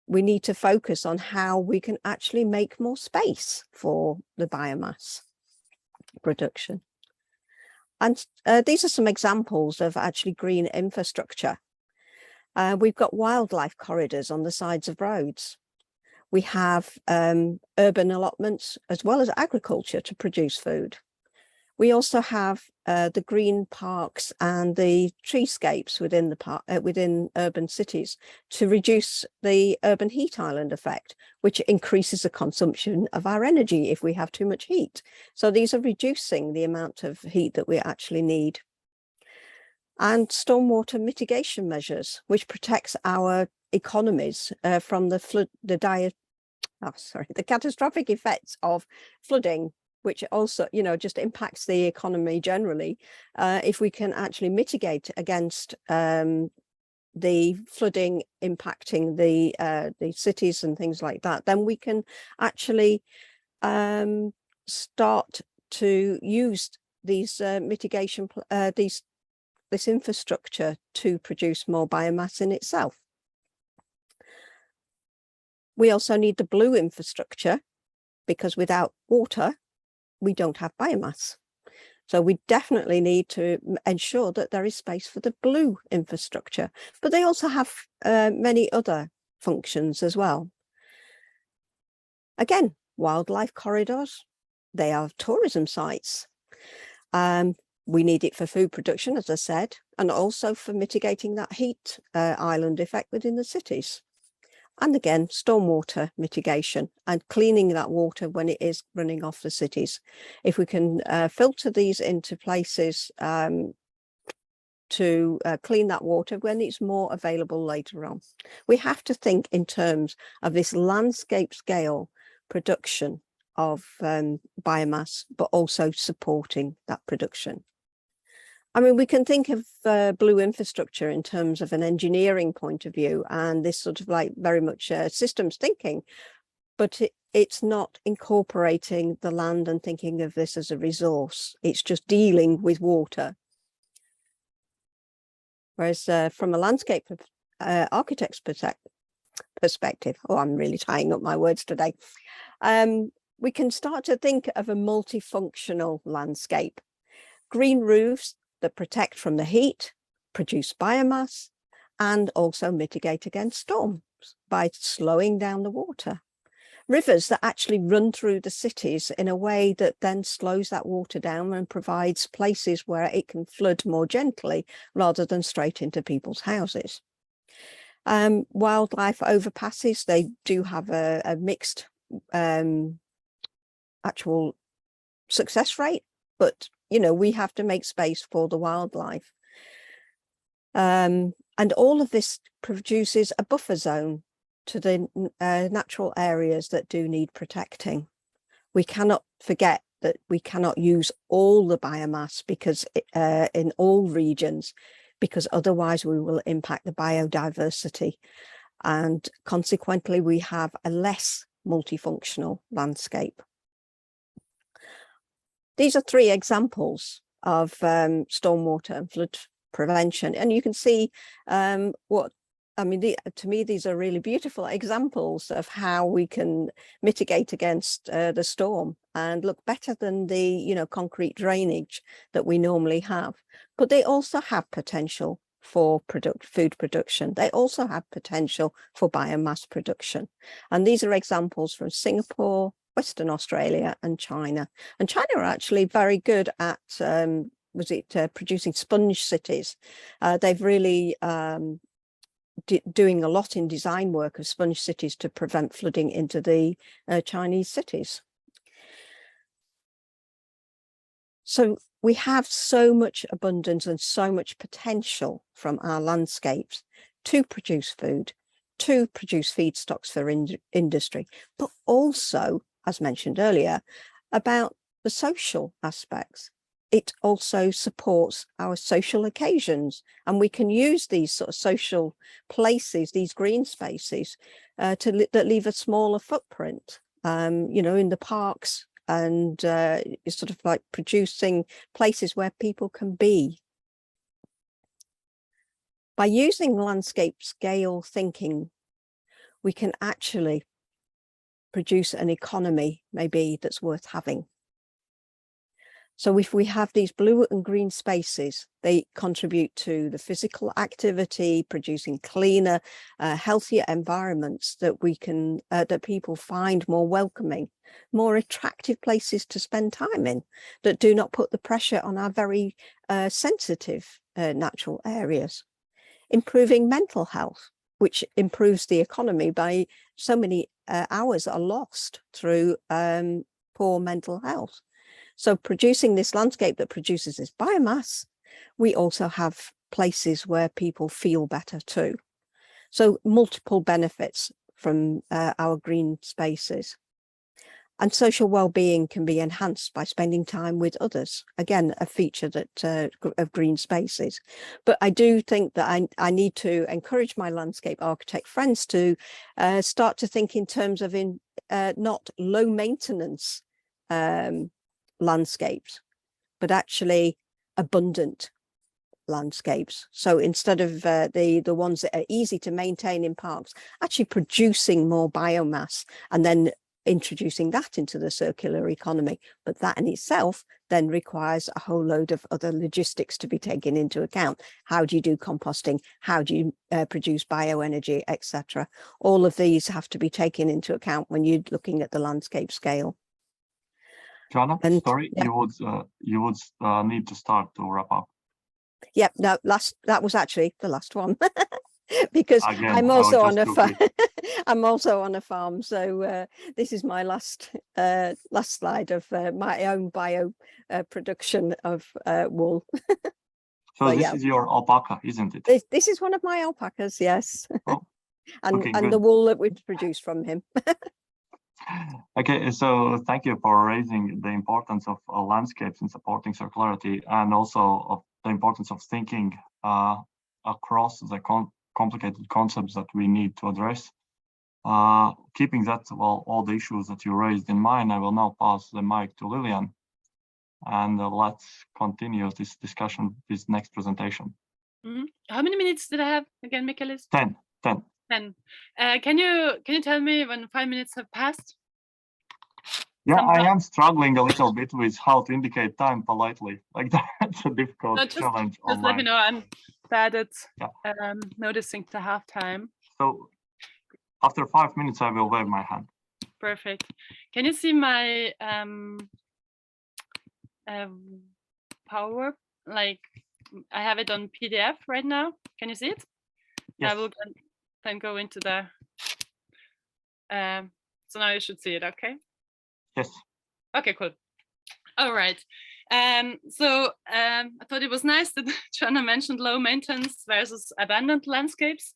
we need to focus on how we can actually make more space for the biomass production. And these are some examples of actually green infrastructure. We've got wildlife corridors on the sides of roads. We have urban allotments as well as agriculture to produce food. We also have the green parks and the treescapes within the park, within urban cities to reduce the urban heat island effect, which increases the consumption of our energy if we have too much heat. So these are reducing the amount of heat that we actually need. And stormwater mitigation measures, which protects our economies from the catastrophic effects of flooding, which also, just impacts the economy generally. If we can actually mitigate against the flooding impacting the cities and things like that, then we can actually start to use these mitigation, this infrastructure to produce more biomass in itself. We also need the blue infrastructure, because without water, we don't have biomass. So we definitely need to ensure that there is space for the blue infrastructure, but they also have many other functions as well. Again, wildlife corridors, they are tourism sites. We need it for food production, as I said, and also for mitigating that heat island effect within the cities. And again, stormwater mitigation and cleaning that water when it is running off the cities. If we can filter these into places to clean that water when it's more available later on. We have to think in terms of this landscape scale production of biomass, but also supporting that production. I mean, we can think of blue infrastructure in terms of an engineering point of view, and this sort of like very much systems thinking, but it's not incorporating the land and thinking of this as a resource. It's just dealing with water. Whereas from a landscape architect's perspective, oh, I'm really tying up my words today, we can start to think of a multifunctional landscape. Green roofs that protect from the heat, produce biomass, and also mitigate against storms by slowing down the water. Rivers that actually run through the cities in a way that then slows that water down and provides places where it can flood more gently rather than straight into people's houses. Wildlife overpasses, they do have a mixed actual success rate, but we have to make space for the wildlife. And all of this produces a buffer zone to the natural areas that do need protecting. We cannot forget that we cannot use all the biomass because in all regions, because otherwise we will impact the biodiversity. And consequently, we have a less multifunctional landscape. These are three examples of stormwater and flood prevention. And you can see to me, these are really beautiful examples of how we can mitigate against the storm and look better than the, concrete drainage that we normally have. But they also have potential for food production. They also have potential for biomass production. And these are examples from Singapore, Western Australia and China. And China are actually very good at producing sponge cities. They've really doing a lot in design work of sponge cities to prevent flooding into the Chinese cities. So we have so much abundance and so much potential from our landscapes to produce food, to produce feedstocks for industry, but also as mentioned earlier, about the social aspects. It also supports our social occasions, and we can use these sort of social places, these green spaces, that leave a smaller footprint, you know, in the parks, and it's sort of like producing places where people can be. By using landscape scale thinking, we can actually produce an economy maybe that's worth having. So if we have these blue and green spaces, they contribute to the physical activity, producing cleaner, healthier environments that we can, that people find more welcoming, more attractive places to spend time in, that do not put the pressure on our very sensitive natural areas. Improving mental health, which improves the economy by so many hours are lost through poor mental health. So producing this landscape that produces this biomass, we also have places where people feel better too. So multiple benefits from our green spaces. And social well-being can be enhanced by spending time with others. Again, a feature that of green spaces. But I do think that I need to encourage my landscape architect friends to start to think in terms of not low maintenance landscapes, but actually abundant landscapes. So instead of the ones that are easy to maintain in parks, actually producing more biomass and then introducing that into the circular economy. But that in itself then requires a whole load of other logistics to be taken into account. How do you do composting? How do you produce bioenergy, etc.? All of these have to be taken into account when you're looking at the landscape scale. Joanna, And, sorry, yeah. you would need to start to wrap up. Yeah, no, that was actually the last one. Because Again, I'm also on a I'm also on a farm, so this is my last slide of my own bio production of wool. So this is your alpaca, isn't it? This is one of my alpacas, yes. Oh, and okay, the wool that we produce from him. Okay, so thank you for raising the importance of landscapes in supporting circularity, and also of the importance of thinking across the complicated concepts that we need to address. Keeping that, well, all the issues that you raised in mind, I will now pass the mic to Lilian, and let's continue this discussion, this next presentation. Mm-hmm. How many minutes did I have again, Michaelis? 10. 10. Can you tell me when 5 minutes have passed? Yeah, Somehow. I am struggling a little bit with how to indicate time politely. Like that's a difficult challenge. Just let me know. I'm bad at yeah. noticing the half time. So after 5 minutes, I will wave my hand. Perfect. Can you see my power? Like I have it on PDF right now. Can you see it? Yes. I will then go into the. So now you should see it. Okay. Yes. Okay, cool. All right. So I thought it was nice that Joanna mentioned low maintenance versus abundant landscapes.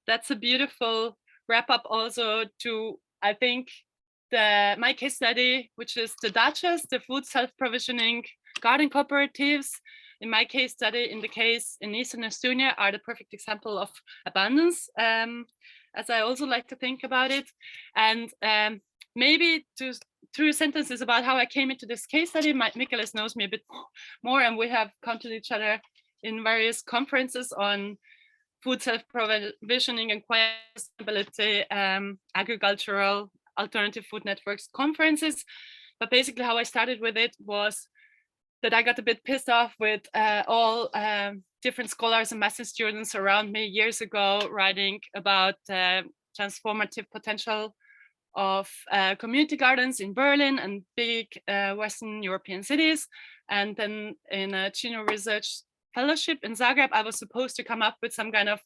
That's a beautiful wrap up also to, I think, my case study, which is the dachas, the food self-provisioning garden cooperatives. In my case study, in the case in Eastern Estonia, are the perfect example of abundance, as I also like to think about it. And maybe two sentences about how I came into this case study. Michaelis knows me a bit more, and we have come to each other in various conferences on food self-provisioning and sustainability, agricultural alternative food networks conferences. But basically how I started with it was that I got a bit pissed off with all different scholars and master students around me years ago writing about transformative potential of community gardens in Berlin and big Western European cities. And then in a junior research fellowship in Zagreb, I was supposed to come up with some kind of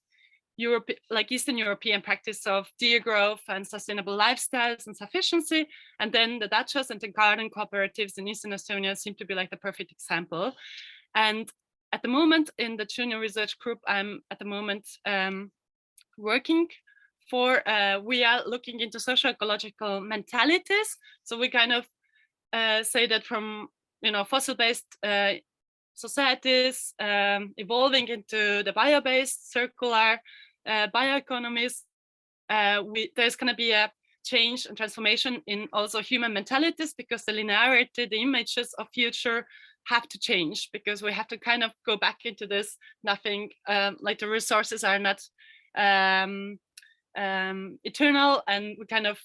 Eastern European practice of degrowth and sustainable lifestyles and sufficiency. And then the dachas and the garden cooperatives in Eastern Estonia seem to be like the perfect example. And at the moment in the junior research group, I'm at the moment working we are looking into socio-ecological mentalities. So we kind of say that from fossil-based societies evolving into the bio-based circular bioeconomies, there's going to be a change and transformation in also human mentalities, because the linearity, the images of future have to change, because we have to kind of go back into this nothing, like the resources are not eternal, and we kind of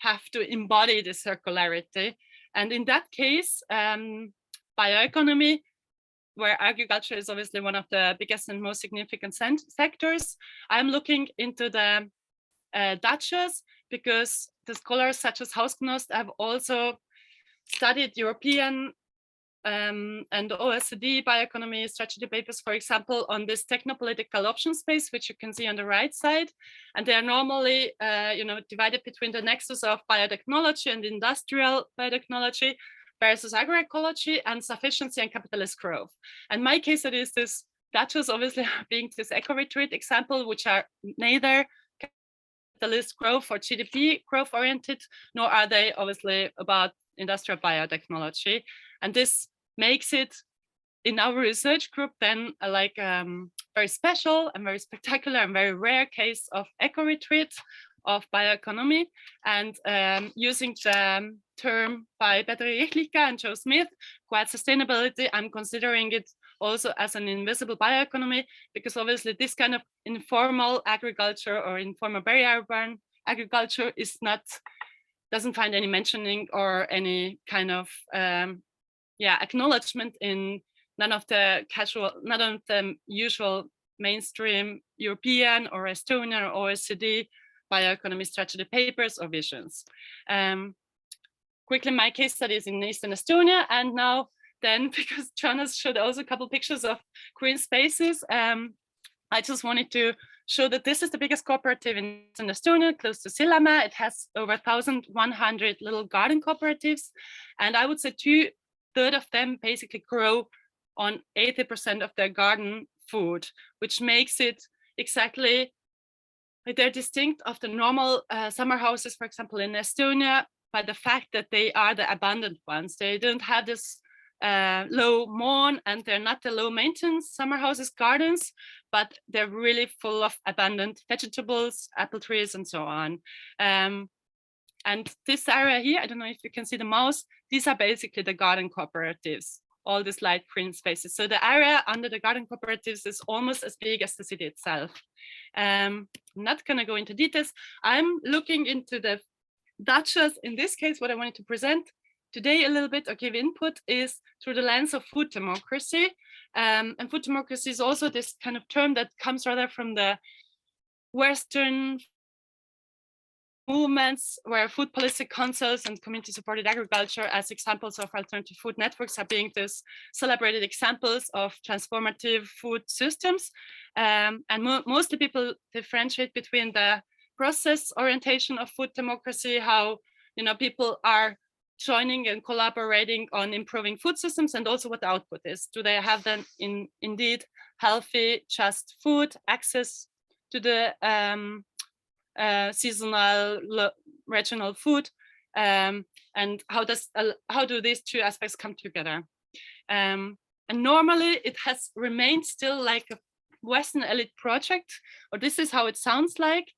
have to embody the circularity. And in that case, bioeconomy, where agriculture is obviously one of the biggest and most significant sectors, I'm looking into the Dutches, because the scholars such as Hausknost have also studied European and OECD bioeconomy strategy papers, for example, on this technopolitical option space, which you can see on the right side. And they are normally divided between the nexus of biotechnology and industrial biotechnology versus agroecology and sufficiency and capitalist growth. And my case study is this Dutches obviously being this eco-retreat example, which are neither capitalist growth or GDP growth oriented, nor are they obviously about industrial biotechnology. And this makes it in our research group then like very special and very spectacular and very rare case of eco-retreat of bioeconomy. And using the term by Petteri Ihlika and Joe Smith, quiet sustainability, I'm considering it also as an invisible bioeconomy, because obviously this kind of informal agriculture or informal very urban agriculture doesn't find any mentioning or any kind of acknowledgement in none of the usual mainstream European or Estonian or OECD bioeconomy strategy papers or visions. Quickly, my case study is in Eastern Estonia, and now then, because Jonas showed also a couple pictures of green spaces, I just wanted to show that this is the biggest cooperative in Estonia, close to Sillamäe. It has over 1,100 little garden cooperatives, and I would say 2/3 of them basically grow on 80% of their garden food, which makes it exactly like they're distinct of the normal summer houses, for example, in Estonia, by the fact that they are the abundant ones. They don't have this low mourn, and they're not the low maintenance summer houses gardens, but they're really full of abundant vegetables, apple trees, and so on. And this area here, I don't know if you can see the mouse, these are basically the garden cooperatives, all these light green spaces. So the area under the garden cooperatives is almost as big as the city itself. I'm not going to go into details. I'm looking into the Dutches. In this case, what I wanted to present today a little bit or give input is through the lens of food democracy. And food democracy is also this kind of term that comes rather from the Western movements, where food policy councils and community supported agriculture as examples of alternative food networks are being these celebrated examples of transformative food systems. And mostly people differentiate between the process orientation of food democracy, how people are joining and collaborating on improving food systems, and also what the output is. Do they have then indeed healthy, just food, access to the seasonal, regional food, and how do these two aspects come together? And normally it has remained still like a Western elite project, or this is how it sounds like,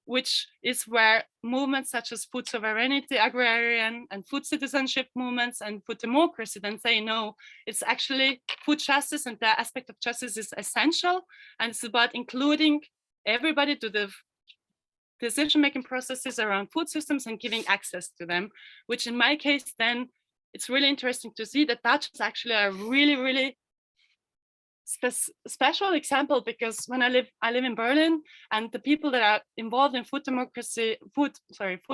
which is where movements such as food sovereignty, agrarian and food citizenship movements and food democracy then say, no, it's actually food justice, and the aspect of justice is essential, and it's about including everybody to the decision-making processes around food systems and giving access to them, which in my case, then it's really interesting to see that Dutch is actually a really, really special example, because when I live in Berlin, and the people that are involved in food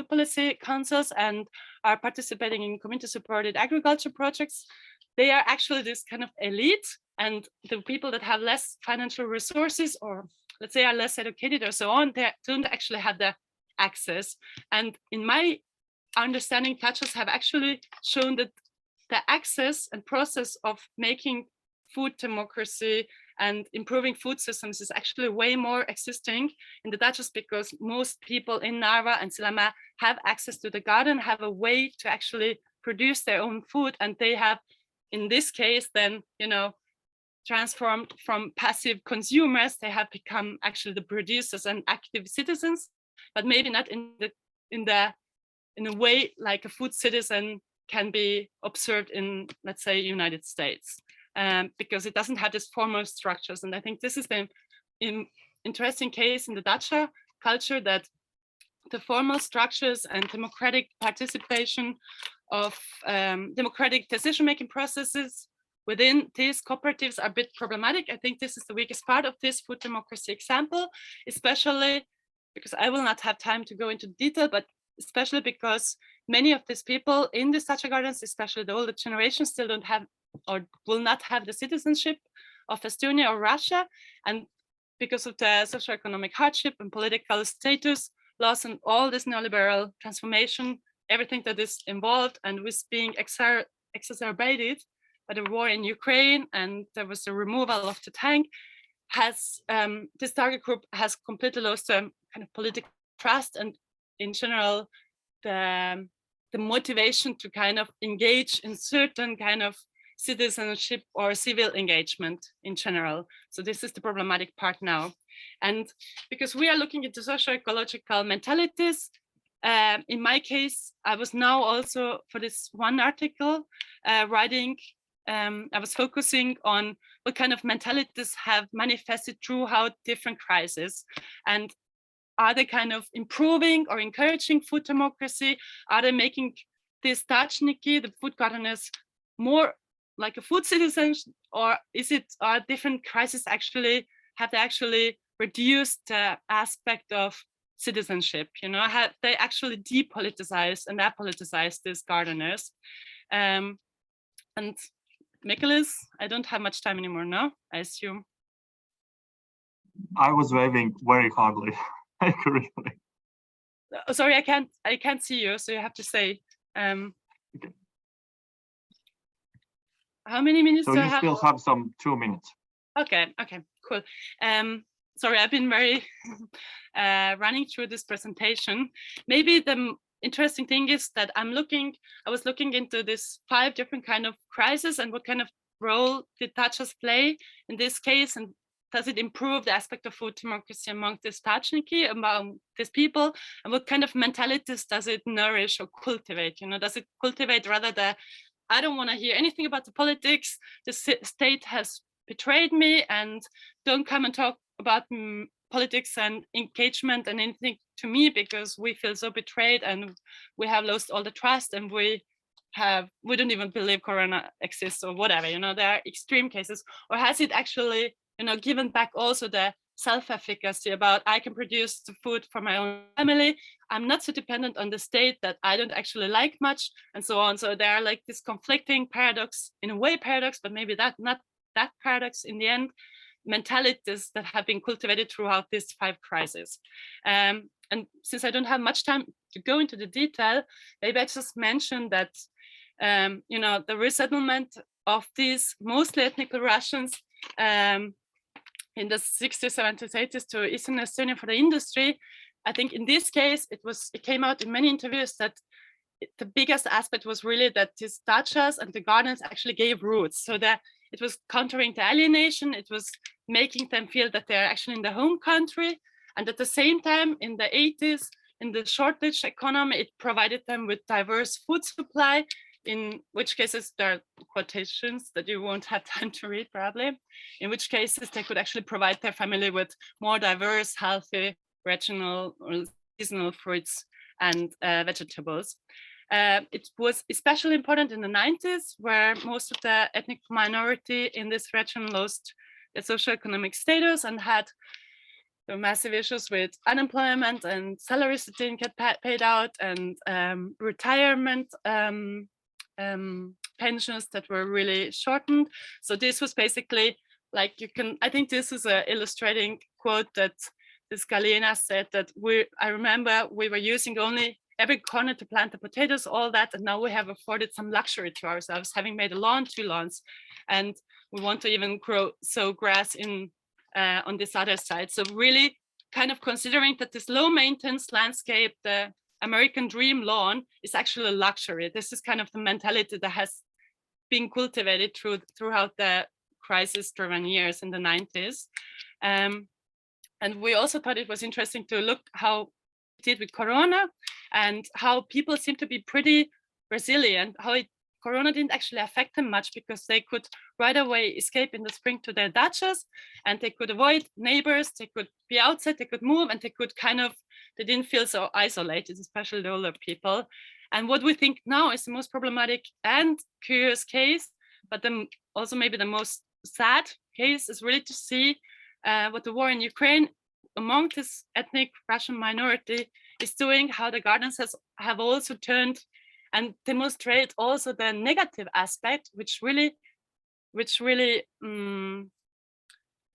policy councils and are participating in community supported agriculture projects, they are actually this kind of elite, and the people that have less financial resources, or let's say are less educated or so on, they don't actually have the access. And in my understanding, Dutchess have actually shown that the access and process of making food democracy and improving food systems is actually way more existing in the Dutchess, because most people in Narva and Sillamäe have access to the garden, have a way to actually produce their own food, and they have, in this case, then, you know, transformed from passive consumers. They have become actually the producers and active citizens, but maybe not in a way like a food citizen can be observed in, let's say, United States, because it doesn't have these formal structures. And I think this is the interesting case in the Dutch culture, that the formal structures and democratic participation of democratic decision-making processes within these cooperatives are a bit problematic. I think this is the weakest part of this food democracy example, especially because I will not have time to go into detail, but especially because many of these people in the Dutch gardens, especially the older generation, still don't have or will not have the citizenship of Estonia or Russia. And because of the socioeconomic hardship and political status, loss and all this neoliberal transformation, everything that is involved and was being exacerbated by the war in Ukraine, and there was the removal of the tank, has this target group has completely lost kind of political trust, and in general the motivation to kind of engage in certain kind of citizenship or civil engagement in general. So this is the problematic part now. And because we are looking into socio-ecological mentalities, in my case, I was now also for this one article writing, I was focusing on what kind of mentalities have manifested throughout different crises, and are they kind of improving or encouraging food democracy? Are they making this Dachniki, the food gardeners, more like a food citizen, or is it, are different crises actually, have they actually reduced the aspect of citizenship? You know, have they actually depoliticized and apoliticized these gardeners? And Nicholas, I don't have much time anymore now, I assume. I was waving very hardly. Really. Oh, sorry, I can't see you, so you have to say. Okay. How many minutes so do I you have? still have some 2 minutes. Okay, cool. Sorry, I've been very running through this presentation. Maybe the interesting thing is that I was looking into this 5 different kind of crises and what kind of role did Dutchess play in this case, and does it improve the aspect of food democracy among this Dachniki, among these people, and what kind of mentalities does it nourish or cultivate? You know, does it cultivate rather the, I don't want to hear anything about the politics, the state has betrayed me, and don't come and talk about politics and engagement and anything to me, because we feel so betrayed and we have lost all the trust, and we don't even believe Corona exists or whatever, you know, there are extreme cases? Or has it actually, you know, given back also the self-efficacy about I can produce the food for my own family, I'm not so dependent on the state that I don't actually like much, and so on. So there are like this conflicting paradox, in a way paradox, but maybe not that paradox in the end, mentalities that have been cultivated throughout these 5 crises. And since I don't have much time to go into the detail, maybe I just mention that, you know, the resettlement of these mostly ethnic Russians in the 60s, 70s, 80s to Eastern Estonia for the industry, I think in this case, it came out in many interviews that the biggest aspect was really that these dachas and the gardens actually gave roots, so that it was countering the alienation, it was making them feel that they're actually in the home country. And at the same time, in the 80s, in the shortage economy, it provided them with diverse food supply, in which cases there are quotations that you won't have time to read probably, in which cases they could actually provide their family with more diverse, healthy, regional or seasonal fruits and vegetables. It was especially important in the 90s, where most of the ethnic minority in this region lost their socioeconomic status and had massive issues with unemployment and salaries that didn't get paid out, and retirement pensions that were really shortened. So this was basically like, I think this is an illustrating quote that this Galena said, that I remember we were using only every corner to plant the potatoes, all that. And now we have afforded some luxury to ourselves, having made a lawn, 2 lawns, and we want to even sow grass in on this other side. So really kind of considering that this low maintenance landscape, the American dream lawn, is actually a luxury. This is kind of the mentality that has been cultivated throughout the crisis-driven years in the 90s. And we also thought it was interesting to look how it did with Corona and how people seem to be pretty resilient, how Corona didn't actually affect them much because they could right away escape in the spring to their dachas, and they could avoid neighbors, they could be outside, they could move, and they could they didn't feel so isolated, especially the older people. And what we think now is the most problematic and curious case, but then also maybe the most sad case, is really to see what the war in Ukraine among this ethnic Russian minority is doing, how the gardens have also turned and demonstrate also the negative aspect, which really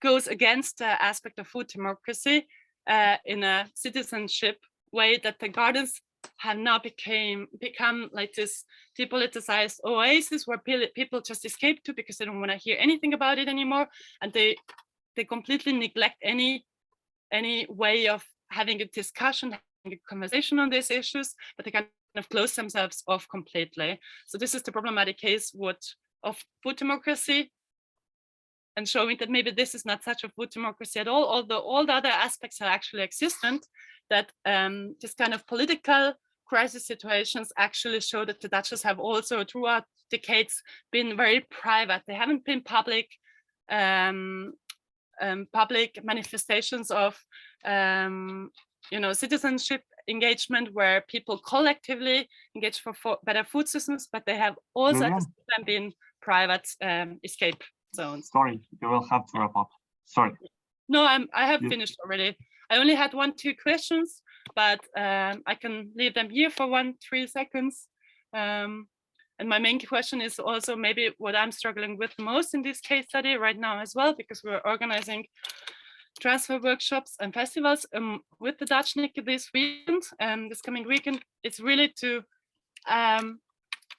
goes against the aspect of food democracy in a citizenship way, that the gardens have now become like this depoliticized oasis where people just escape to because they don't want to hear anything about it anymore, and they completely neglect any way of having a discussion, having a conversation on these issues, but they kind of close themselves off completely. So this is the problematic case of food democracy, and showing that maybe this is not such a food democracy at all, although all the other aspects are actually existent, that this kind of political crisis situations actually show that the Dutchies have also throughout decades been very private. They haven't been public manifestations of citizenship engagement where people collectively engage for better food systems, but they have also at the same time been private escape zones. Sorry, you will have to wrap up. Sorry. No, I have finished already. I only had 2 questions, but I can leave them here for 3 seconds. And my main question is also maybe what I'm struggling with most in this case study right now as well, because we're organizing transfer workshops and festivals with the Dutch NIC this weekend, this coming weekend. It's really to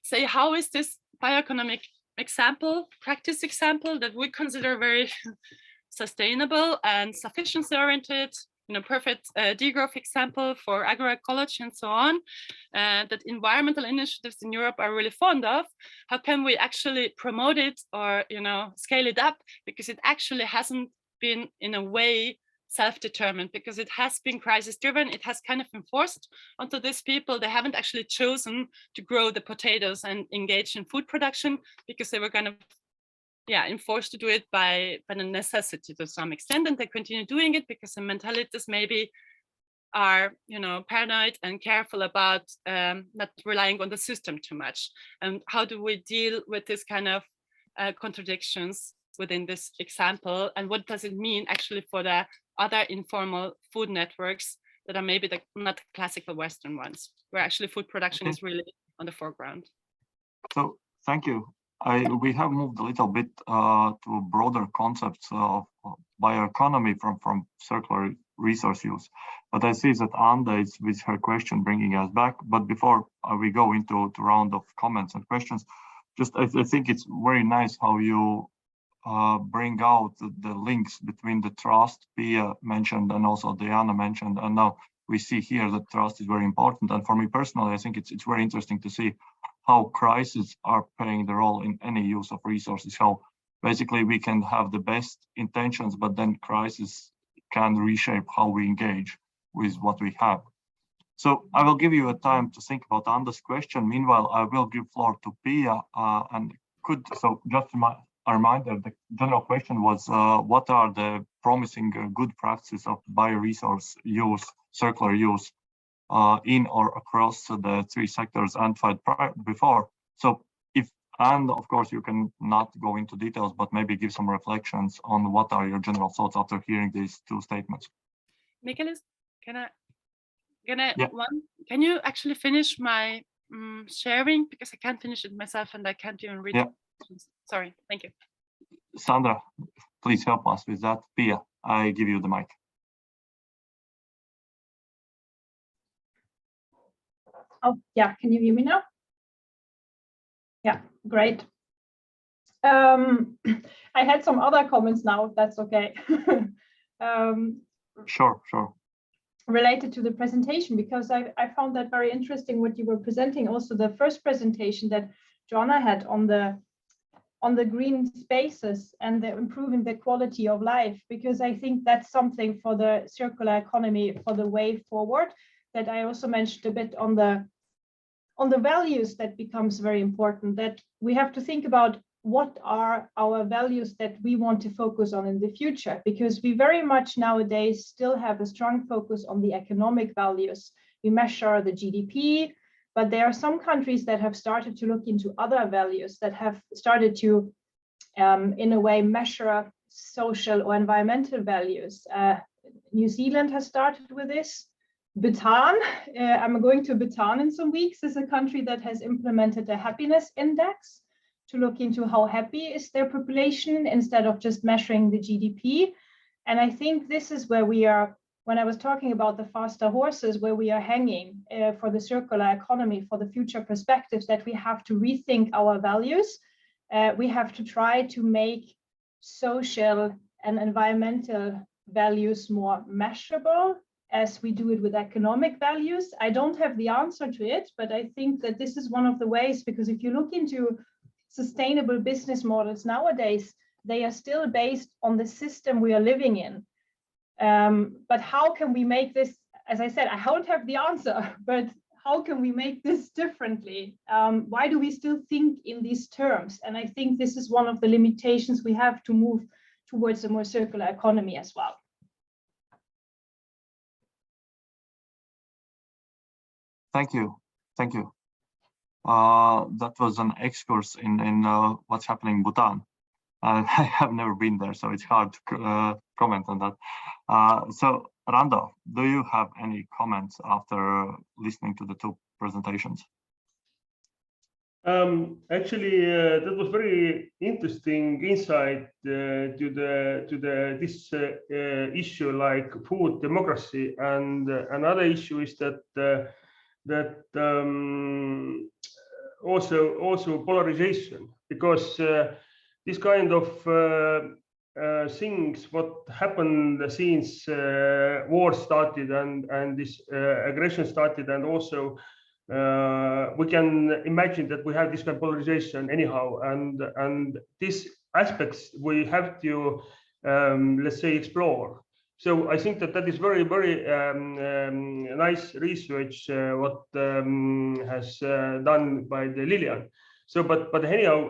say, how is this bioeconomic practice example that we consider very sustainable and sufficiency oriented, perfect degrowth example for agroecology and so on, that environmental initiatives in Europe are really fond of. How can we actually promote it or scale it up? Because it actually hasn't been in a way self-determined, because it has been crisis driven. It has kind of been forced onto these people. They haven't actually chosen to grow the potatoes and engage in food production because they were kind of enforced to do it by the necessity to some extent, and they continue doing it because the mentalities maybe are paranoid and careful about not relying on the system too much. And how do we deal with this kind of contradictions within this example, and what does it mean actually for the other informal food networks that are maybe not classical Western ones, where actually food production is really on the foreground? So thank you. We have moved a little bit to broader concepts of bioeconomy from circular resource use. But I see that Anda is with her question bringing us back. But before we go into the round of comments and questions, I think it's very nice how you bring out the links between the trust Pia mentioned and also Diana mentioned. And now we see here that trust is very important. And for me personally, I think it's very interesting to see how crises are playing the role in any use of resources, how basically we can have the best intentions, but then crisis can reshape how we engage with what we have. So I will give you a time to think about Anda's question. Meanwhile, I will give floor to Pia so just a reminder, the general question was, what are the promising good practices of bioresource use, circular use, in or across the 3 sectors identified before? So and of course you can not go into details, but maybe give some reflections on what are your general thoughts after hearing these 2 statements. Nicholas, can you actually finish my sharing, because I can't finish it myself and I can't even read it. Sorry, thank you. Sandra, please help us with that. Pia, I give you the mic. Oh, yeah, can you hear me now? Yeah, great. I had some other comments now, if that's okay. Sure. Related to the presentation, because I found that very interesting what you were presenting. Also, the first presentation that Joanna had on the green spaces and the improving the quality of life, because I think that's something for the circular economy, for the way forward, that I also mentioned a bit on the values that becomes very important, that we have to think about what are our values that we want to focus on in the future, because we very much nowadays still have a strong focus on the economic values. We measure the GDP, but there are some countries that have started to look into other values, that have started to, in a way, measure social or environmental values. New Zealand has started with this. Bhutan, I'm going to Bhutan in some weeks, is a country that has implemented a happiness index to look into how happy is their population instead of just measuring the GDP. And I think this is where we are, when I was talking about the faster horses, where we are hanging for the circular economy, for the future perspectives, that we have to rethink our values. We have to try to make social and environmental values more measurable, as we do it with economic values. I don't have the answer to it, but I think that this is one of the ways, because if you look into sustainable business models nowadays, they are still based on the system we are living in. But how can we make this, as I said, I don't have the answer, but how can we make this differently? Why do we still think in these terms? And I think this is one of the limitations we have to move towards a more circular economy as well. Thank you. That was an excursus in what's happening in Bhutan. I have never been there, so it's hard to comment on that. So, Rando, do you have any comments after listening to the two presentations? Actually, that was very interesting insight to this issue, like food democracy, and another issue is that also polarization, because this kind of things what happened since war started and this aggression started, and also we can imagine that we have this kind of polarization anyhow, and these aspects we have to let's say explore. So I think that is very nice research what has done by the Lilian. So but anyhow,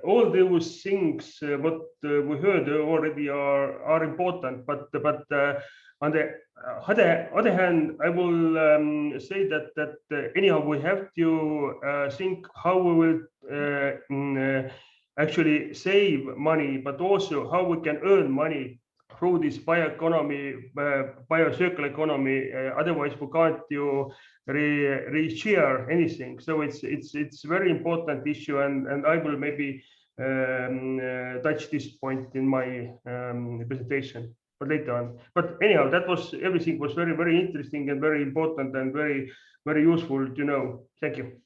all those things what we heard already are important, but on the other hand, I will say that anyhow we have to think how we will actually save money, but also how we can earn money through this bioeconomy, biocircular economy. Otherwise, we can't re-share anything. So it's very important issue, and I will maybe touch this point in my presentation, but later on. But anyhow, everything was very interesting and very important and very useful to know. Thank you.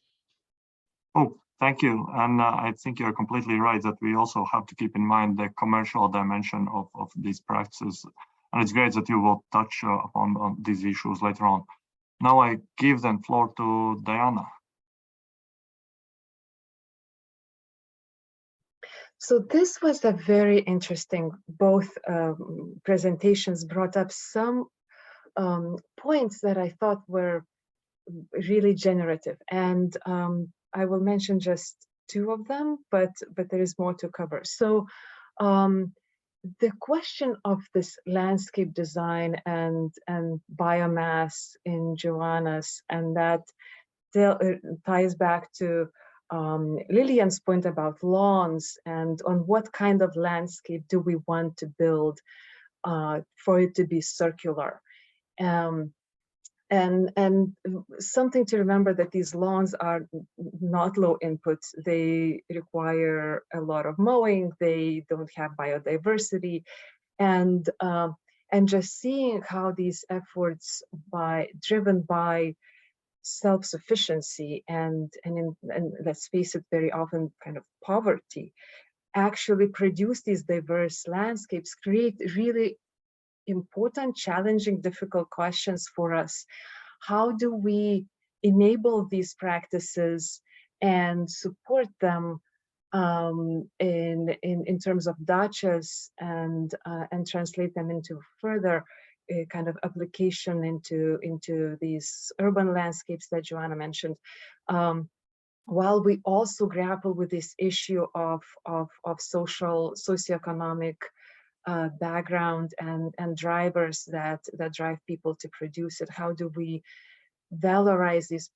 Oh, thank you. And I think you're completely right that we also have to keep in mind the commercial dimension of these practices. And it's great that you will touch upon these issues later on. Now I give the floor to Diana. So this was a very interesting, both presentations brought up some points that I thought were really generative. And I will mention just two of them, but there is more to cover. So the question of this landscape design and biomass in Joanna's, and that ties back to Lilian's point about lawns and on what kind of landscape do we want to build for it to be circular. And something to remember that these lawns are not low inputs. They require a lot of mowing. They don't have biodiversity. And and just seeing how these efforts driven by self-sufficiency and let's face it, very often kind of poverty, actually produce these diverse landscapes, create really important, challenging, difficult questions for us. How do we enable these practices and support them in terms of dachas and translate them into further kind of application into these urban landscapes that Joanna mentioned, while we also grapple with this issue of socioeconomic background and drivers that drive people to produce it. How do we valorize these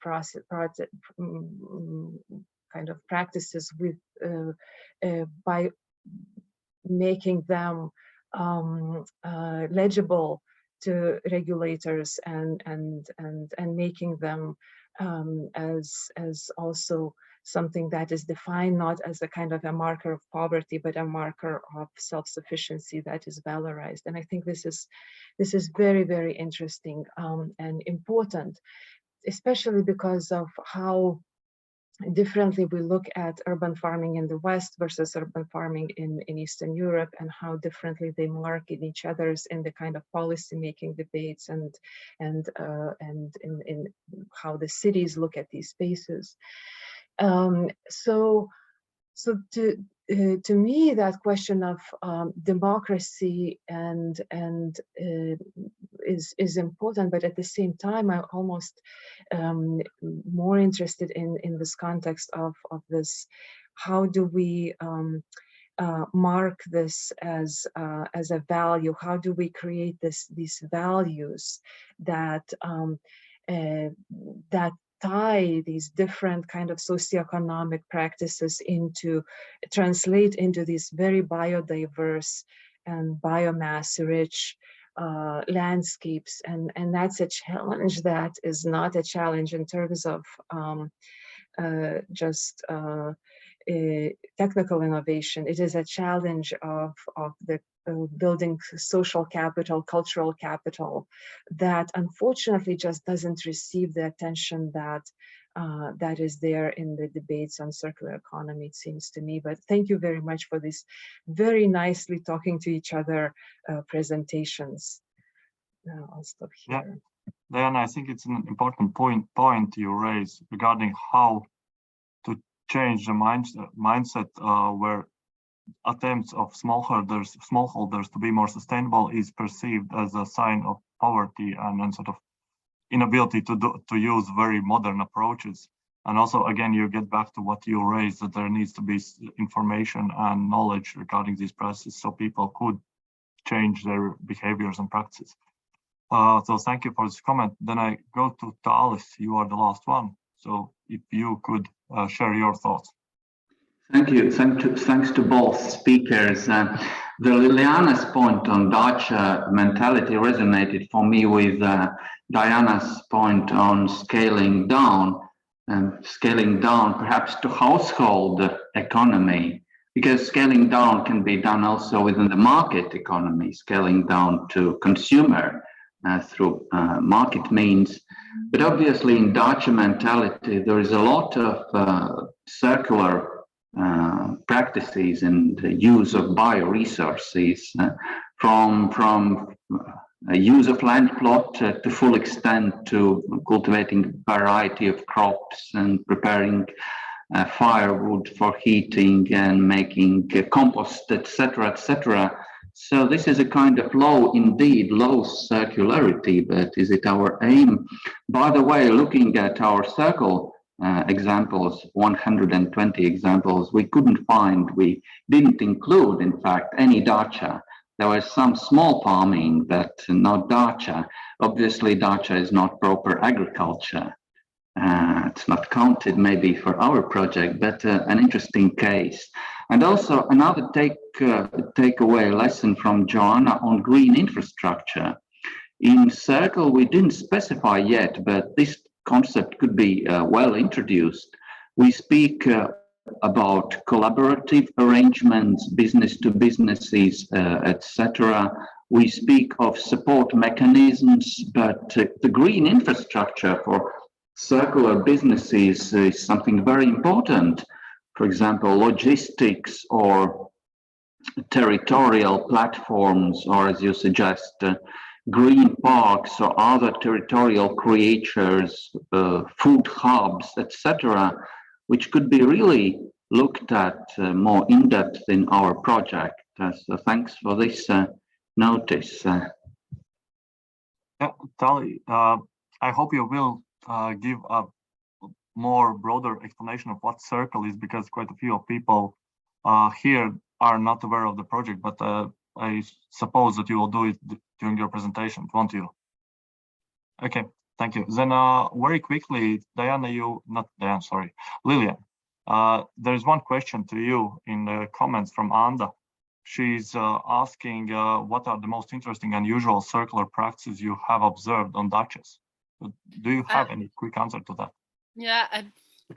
kind of practices with by making them legible to regulators and making them as also something that is defined not as a kind of a marker of poverty, but a marker of self-sufficiency that is valorized. And I think this is very, very interesting and important, especially because of how differently we look at urban farming in the West versus urban farming in Eastern Europe, and how differently they mark in each other's in the kind of policy making debates and in how the cities look at these spaces. So to me, that question of democracy is important, but at the same time, I'm almost more interested in this context of this. How do we mark this as a value? How do we create these values that tie these different kind of socioeconomic practices translate into these very biodiverse and biomass-rich landscapes, and that's a challenge that is not a challenge in terms of just technical innovation. It is a challenge of the building social capital, cultural capital, that unfortunately just doesn't receive the attention that is there in the debates on circular economy, it seems to me. But thank you very much for this very nicely talking to each other presentations. Now I'll stop here. Yeah. Diana, I think it's an important point you raise regarding how to change the mindset where attempts of smallholders to be more sustainable is perceived as a sign of poverty and sort of inability to use very modern approaches. And also, again, you get back to what you raised, that there needs to be information and knowledge regarding these processes so people could change their behaviors and practices. So thank you for this comment. Then I go to Alice. You are the last one. So if you could share your thoughts. Thank you. Thanks to both speakers. The Liliana's point on dacha mentality resonated for me with Diana's point on scaling down perhaps to household economy, because scaling down can be done also within the market economy, scaling down to consumer through market means. But obviously in dacha mentality, there is a lot of circular practices and use of bioresources, from use of land plot to full extent to cultivating a variety of crops and preparing firewood for heating and making compost, etc., etc. So this is a kind of low circularity, but is it our aim? By the way, looking at our circle examples, 120 examples, we didn't include, in fact, any dacha. There was some small farming, but not dacha. Obviously, dacha is not proper agriculture. It's not counted maybe for our project, but an interesting case. And also another takeaway lesson from Joanna on green infrastructure. In Circle, we didn't specify yet, but this concept could be well introduced. We speak about collaborative arrangements, business to businesses, etc., we speak of support mechanisms, but the green infrastructure for circular businesses is something very important. For example, logistics or territorial platforms, or as you suggest, green parks or other territorial creatures, food hubs, etc., which could be really looked at more in depth in our project. So thanks for this notice. Tali, I hope you will give a more broader explanation of what CIRCLE is, because quite a few people here are not aware of the project, but I suppose that you will do it during your presentation, won't you? Okay, thank you. Then very quickly, Lilian, there's one question to you in the comments from Anda. She's asking what are the most interesting and usual circular practices you have observed on Dutches? Do you have any quick answer to that? Yeah,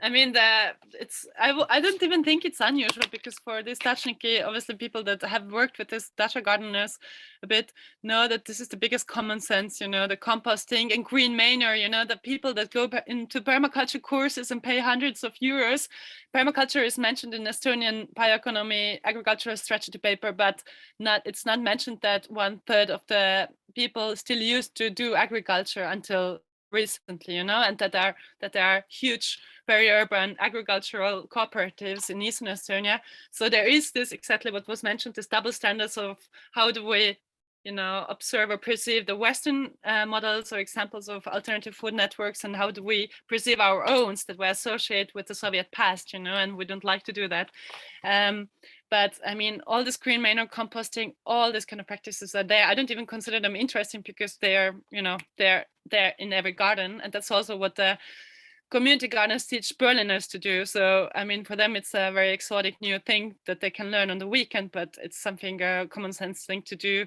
I mean, I don't even think it's unusual, because for this Dutchniki, obviously people that have worked with this Dutch gardeners a bit know that this is the biggest common sense, you know, the composting and green manure, you know, the people that go into permaculture courses and pay hundreds of euros. Permaculture is mentioned in Estonian bioeconomy agricultural strategy paper, but it's not mentioned that 1/3 of the people still used to do agriculture until recently, you know, and that there are huge peri-urban agricultural cooperatives in Eastern Estonia. So there is this, exactly what was mentioned, this double standards of how do we, you know, observe or perceive the Western models or examples of alternative food networks, and how do we perceive our own that we associate with the Soviet past, you know, and we don't like to do that. But I mean, all this green manure composting, all these kind of practices are there. I don't even consider them interesting, because they're, you know, they're in every garden, and that's also what the community gardeners teach Berliners to do. So I mean, for them it's a very exotic new thing that they can learn on the weekend, but it's something, a common sense thing to do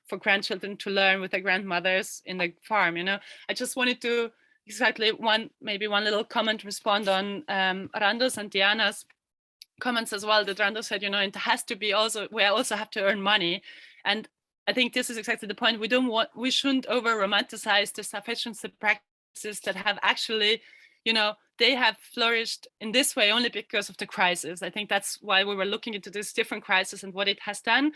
for grandchildren to learn with their grandmothers in the farm, you know. I just wanted to maybe one little comment respond on Rando's and Diana's comments as well, that Rando said, you know, it has to be we also have to earn money. And I think this is exactly the point. We shouldn't over romanticize the sufficiency practices that have actually, you know, they have flourished in this way only because of the crisis. I think that's why we were looking into this different crisis and what it has done.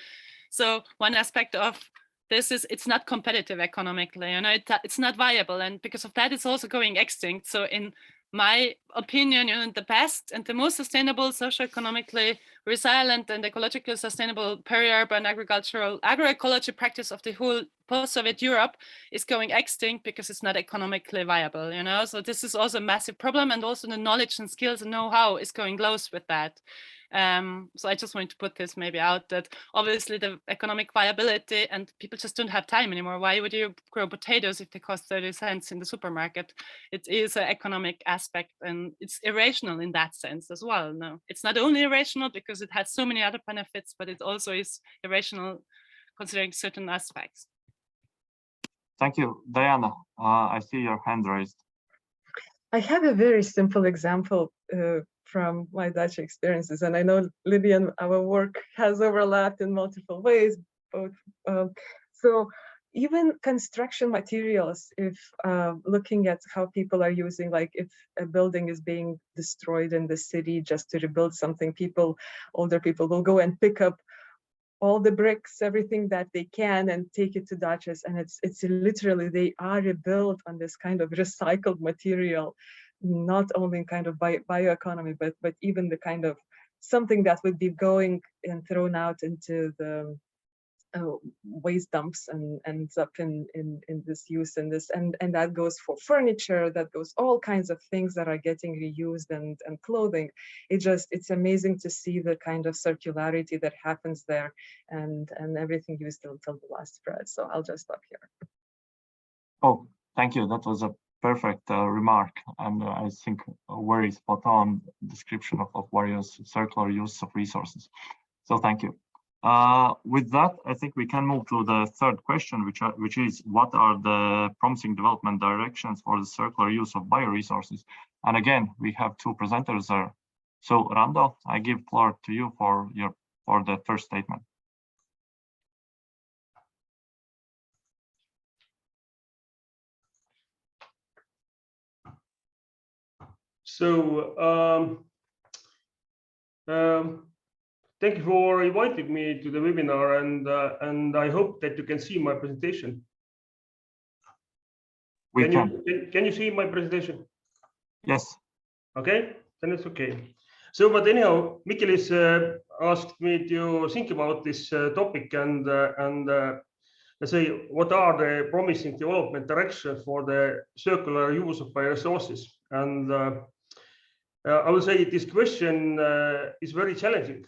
So one aspect of this is it's not competitive economically, you know, it's not viable. And because of that, it's also going extinct. So in my opinion, you know, the best and the most sustainable, socioeconomically resilient and ecologically sustainable peri-urban agroecology practice of the whole post-Soviet Europe is going extinct because it's not economically viable, you know. So this is also a massive problem, and also the knowledge and skills and know-how is going close with that. So I just wanted to put this maybe out, that obviously the economic viability, and people just don't have time anymore. Why would you grow potatoes if they cost 30 cents in the supermarket? It is an economic aspect, and it's irrational in that sense as well. No, it's not only irrational because it has so many other benefits, but it also is irrational considering certain aspects. Thank you. Diana, I see your hand raised. I have a very simple example from my Dutch experiences, and I know, Lilian, our work has overlapped in multiple ways. So even construction materials, if looking at how people are using, like if a building is being destroyed in the city just to rebuild something, older people will go and pick up all the bricks, everything that they can, and take it to Dutches. And it's literally, they are rebuilt on this kind of recycled material, not only in kind of bioeconomy, but even the kind of something that would be going and thrown out into the waste dumps and ends up in this use and this, and that goes for furniture, that goes all kinds of things that are getting reused, and clothing. It's amazing to see the kind of circularity that happens there, and everything used till the last thread. So I'll just stop here. Oh, thank you. That was a perfect remark, and I think a very spot on description of various circular use of resources. So thank you. With that, I think we can move to the third question, which is what are the promising development directions for the circular use of bioresources? And again, we have two presenters there. So Rando, I give floor to you for the first statement. So thank you for inviting me to the webinar, and I hope that you can see my presentation. Can you see my presentation? Yes. Okay, then it's okay. So, but anyhow, Mikilis asked me to think about this topic and let's say, what are the promising development directions for the circular use of bioresources? And I will say this question is very challenging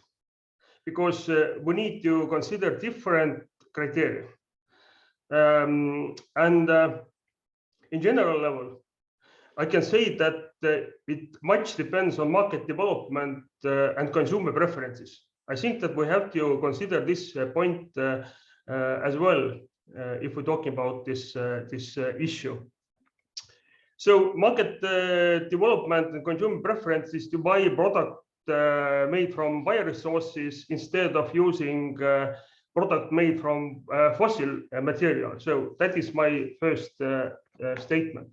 because we need to consider different criteria. In general level, I can say that it much depends on market development and consumer preferences. I think that we have to consider this point as well if we're talking about this issue. So market development and consumer preference is to buy a product made from bioresources instead of using product made from fossil material. So that is my first statement.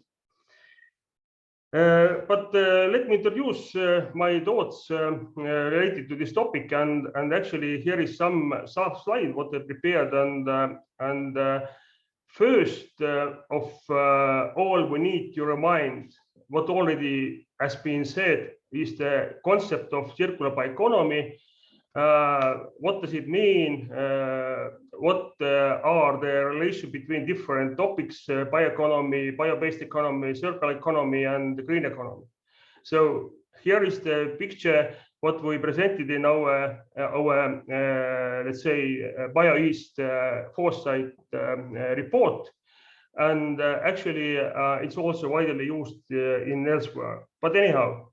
But let me introduce my thoughts related to this topic, and actually here is some slide what I prepared, and first of all, we need to remind what already has been said is the concept of circular bioeconomy. What does it mean? What are the relations between different topics, bioeconomy, bio-based economy, circular economy, and the green economy? So here is the picture what we presented in our let's say BioEast foresight report, and actually it's also widely used in elsewhere. But anyhow.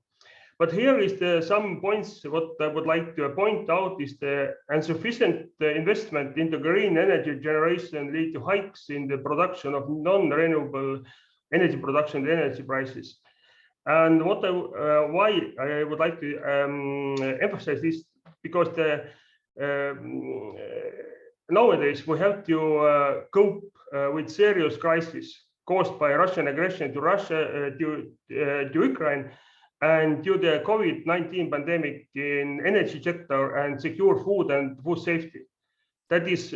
But here is some points what I would like to point out is the insufficient investment into green energy generation lead to hikes in the production of non-renewable energy production and energy prices. And what why I would like to emphasize this, because nowadays we have to cope with serious crisis caused by Russian aggression to Russia to Ukraine, and due to the COVID-19 pandemic in energy sector and secure food and food safety. That is,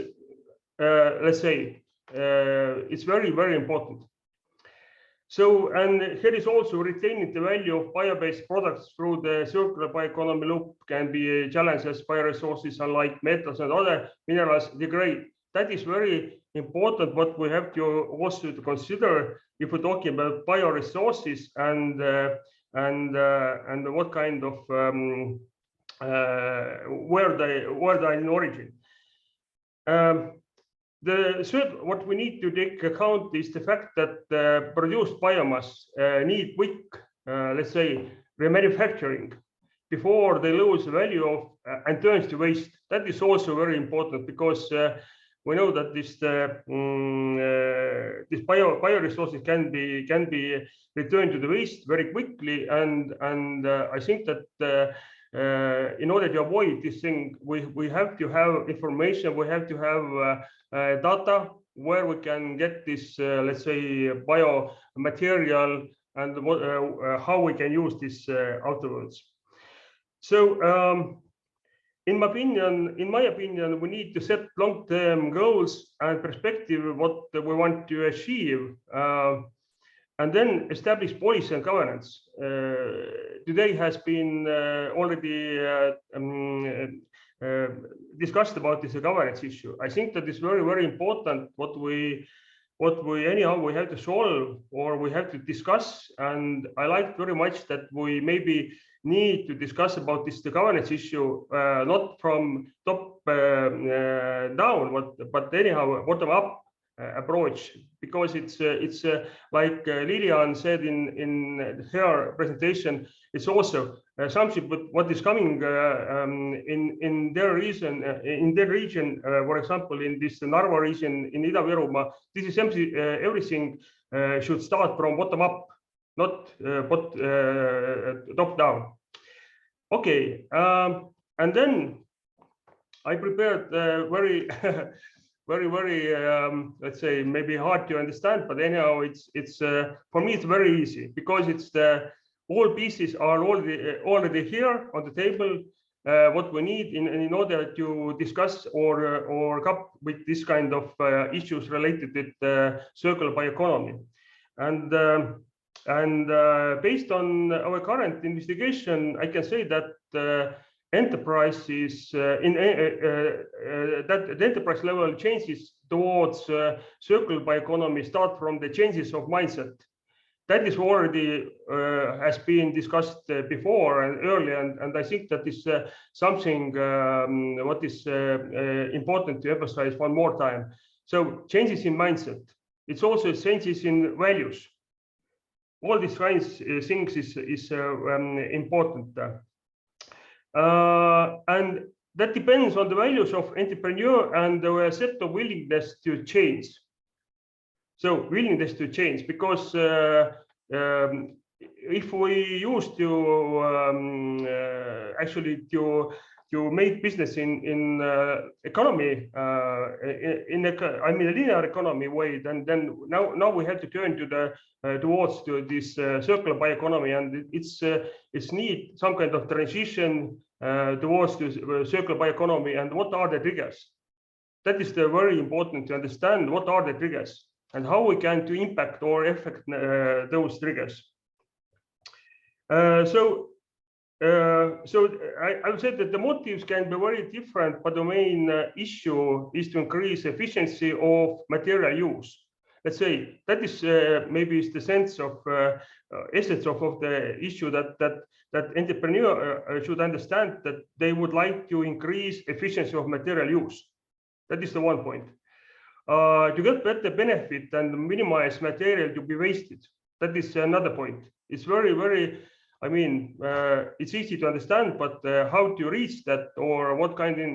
let's say, it's very, very important. So, and here is also retaining the value of bio-based products through the circular bioeconomy loop can be a challenge as bioresources unlike metals and other minerals degrade. That is very important what we have to also to consider if we're talking about bioresources and what kind of where they in origin. What we need to take account is the fact that produced biomass need quick, let's say, remanufacturing before they lose value of and turns to waste. That is also very important because we know that this bioresources can be returned to the waste very quickly, and I think that in order to avoid this thing, we have to have information, we have to have data where we can get this, let's say, biomaterial and how we can use this afterwards. So. In my opinion, we need to set long-term goals and perspective what we want to achieve, and then establish policy and governance. Today has been already discussed about this governance issue. I think that is very, very important. What we anyhow we have to solve or we have to discuss, and I like very much that we maybe need to discuss about this governance issue, not from top down, but anyhow bottom up approach, because it's like Lilian said in her presentation, it's also something but what is coming in their region, for example in this Narva region in Ida-Virumaa. This is simply everything should start from bottom up, not top down. Okay, and then I prepared very let's say maybe hard to understand, but anyhow it's for me it's very easy because it's the all pieces are already here on the table, what we need in order to discuss or come with this kind of issues related with circular bioeconomy. And based on our current investigation, I can say that enterprises that the enterprise level changes towards circular bioeconomy start from the changes of mindset. That is already has been discussed before and earlier, and I think that is something what is important to emphasize one more time. So changes in mindset. It's also changes in values. All these kinds of things is important. And that depends on the values of entrepreneur and the set of willingness to change. So willingness to change, because if we used to actually to make business in economy I mean a linear economy way, then now we have to turn to the towards this circular bioeconomy, and it's need some kind of transition towards the circular bioeconomy. And what are the triggers? That is very important to understand. What are the triggers and how we can to impact or affect those triggers. So I would say that the motives can be very different, but the main issue is to increase efficiency of material use. Let's say that is maybe is the sense of essence of the issue, that entrepreneur should understand that they would like to increase efficiency of material use. That is the one point. To get better benefit and minimize material to be wasted. That is another point. It's very, I mean, it's easy to understand, but how to reach that or what kind of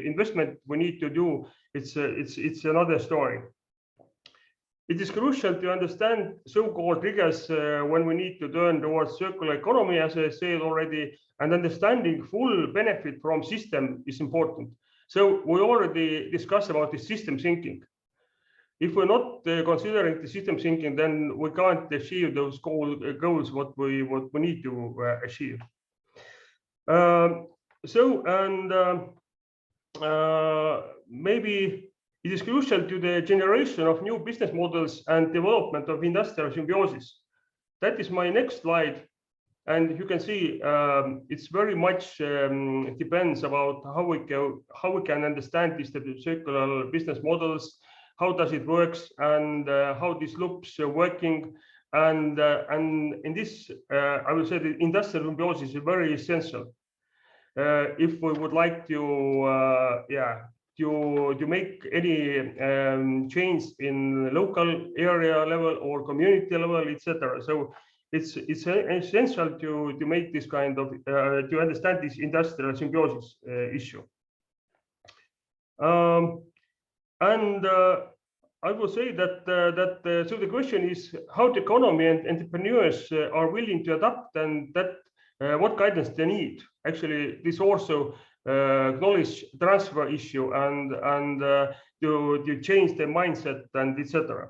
investment we need to do, it's another story. It is crucial to understand so-called triggers when we need to turn towards circular economy, as I said already, and understanding full benefit from system is important. So we already discussed about the system thinking. If we're not considering the system thinking, then we can't achieve those goals what we need to achieve. Maybe it is crucial to the generation of new business models and development of industrial symbiosis. That is my next slide. And you can see it's very much depends about how we can understand these circular business models, how does it works, and how this looks working. And in this, I would say the industrial symbiosis is very essential if we would like to to make any change in local area level or community level, etc. So it's essential to make this kind of to understand this industrial symbiosis issue. And I will say that so the question is how the economy and entrepreneurs are willing to adapt, and that what guidance they need. Actually, this also knowledge transfer issue and to change their mindset and etc.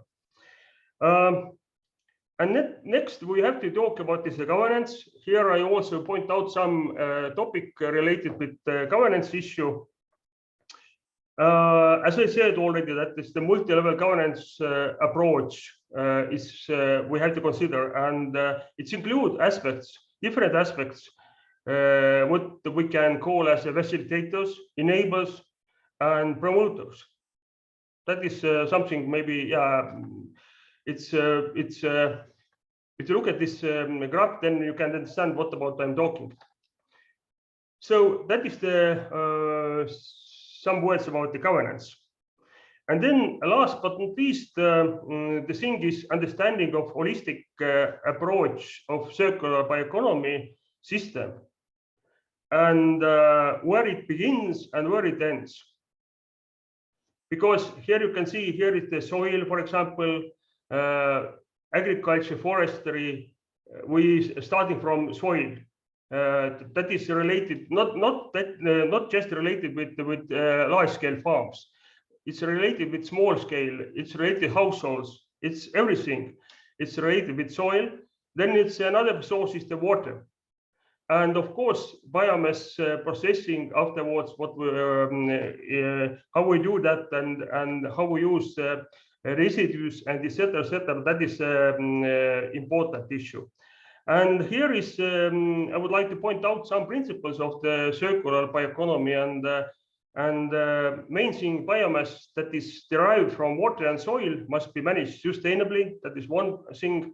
And next we have to talk about this governance. Here I also point out some topic related with the governance issue. As I said already, that is the multi-level governance approach is we have to consider, and it includes aspects, different aspects, what we can call as facilitators, enablers, and promoters. That is something maybe it's if you look at this graph, then you can understand what about I'm talking. So that is the some words about the governance. And then last but not least, the thing is understanding of holistic approach of circular bioeconomy system, and where it begins and where it ends. Because here you can see, here is the soil, for example, agriculture, forestry, we starting from soil. That is related, not just related with large-scale farms. It's related with small scale. It's related to households. It's everything. It's related with soil. Then it's another source is the water. And of course, biomass processing afterwards, how we do that and how we use residues and etc. That is important issue. And here is, I would like to point out some principles of the circular bioeconomy and main thing, biomass that is derived from water and soil must be managed sustainably. That is one thing.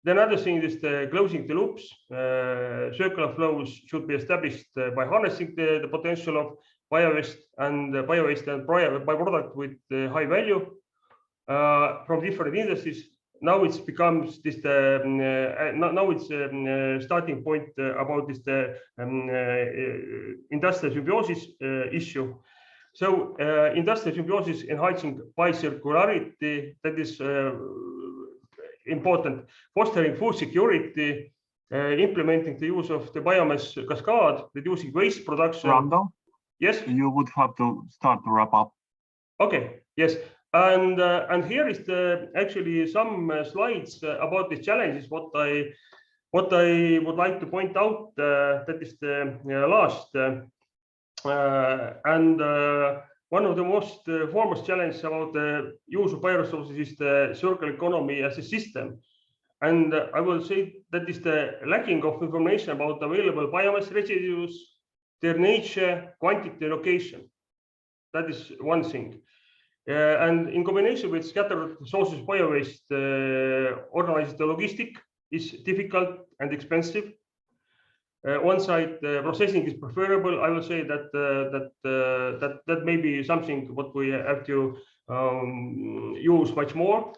The other thing is the closing the loops. Circular flows should be established by harnessing the potential of biowaste and byproduct with high value from different industries. Now it becomes this. Now it's starting point about this industrial symbiosis issue. So industrial symbiosis enhancing biocircularity, that is important, fostering food security, implementing the use of the biomass cascade, reducing waste production. Randall? Yes. You would have to start to wrap up. Okay. Yes. And here is actually some slides about the challenges. What I would like to point out that is the last one of the most foremost challenges about the use of bioresources is the circular economy as a system. And I will say that is the lacking of information about available biomass residues, their nature, quantity, location. That is one thing. And in combination with scattered sources of biowaste, organized the logistic is difficult and expensive. One side processing is preferable. I will say that that may be something what we have to use much more.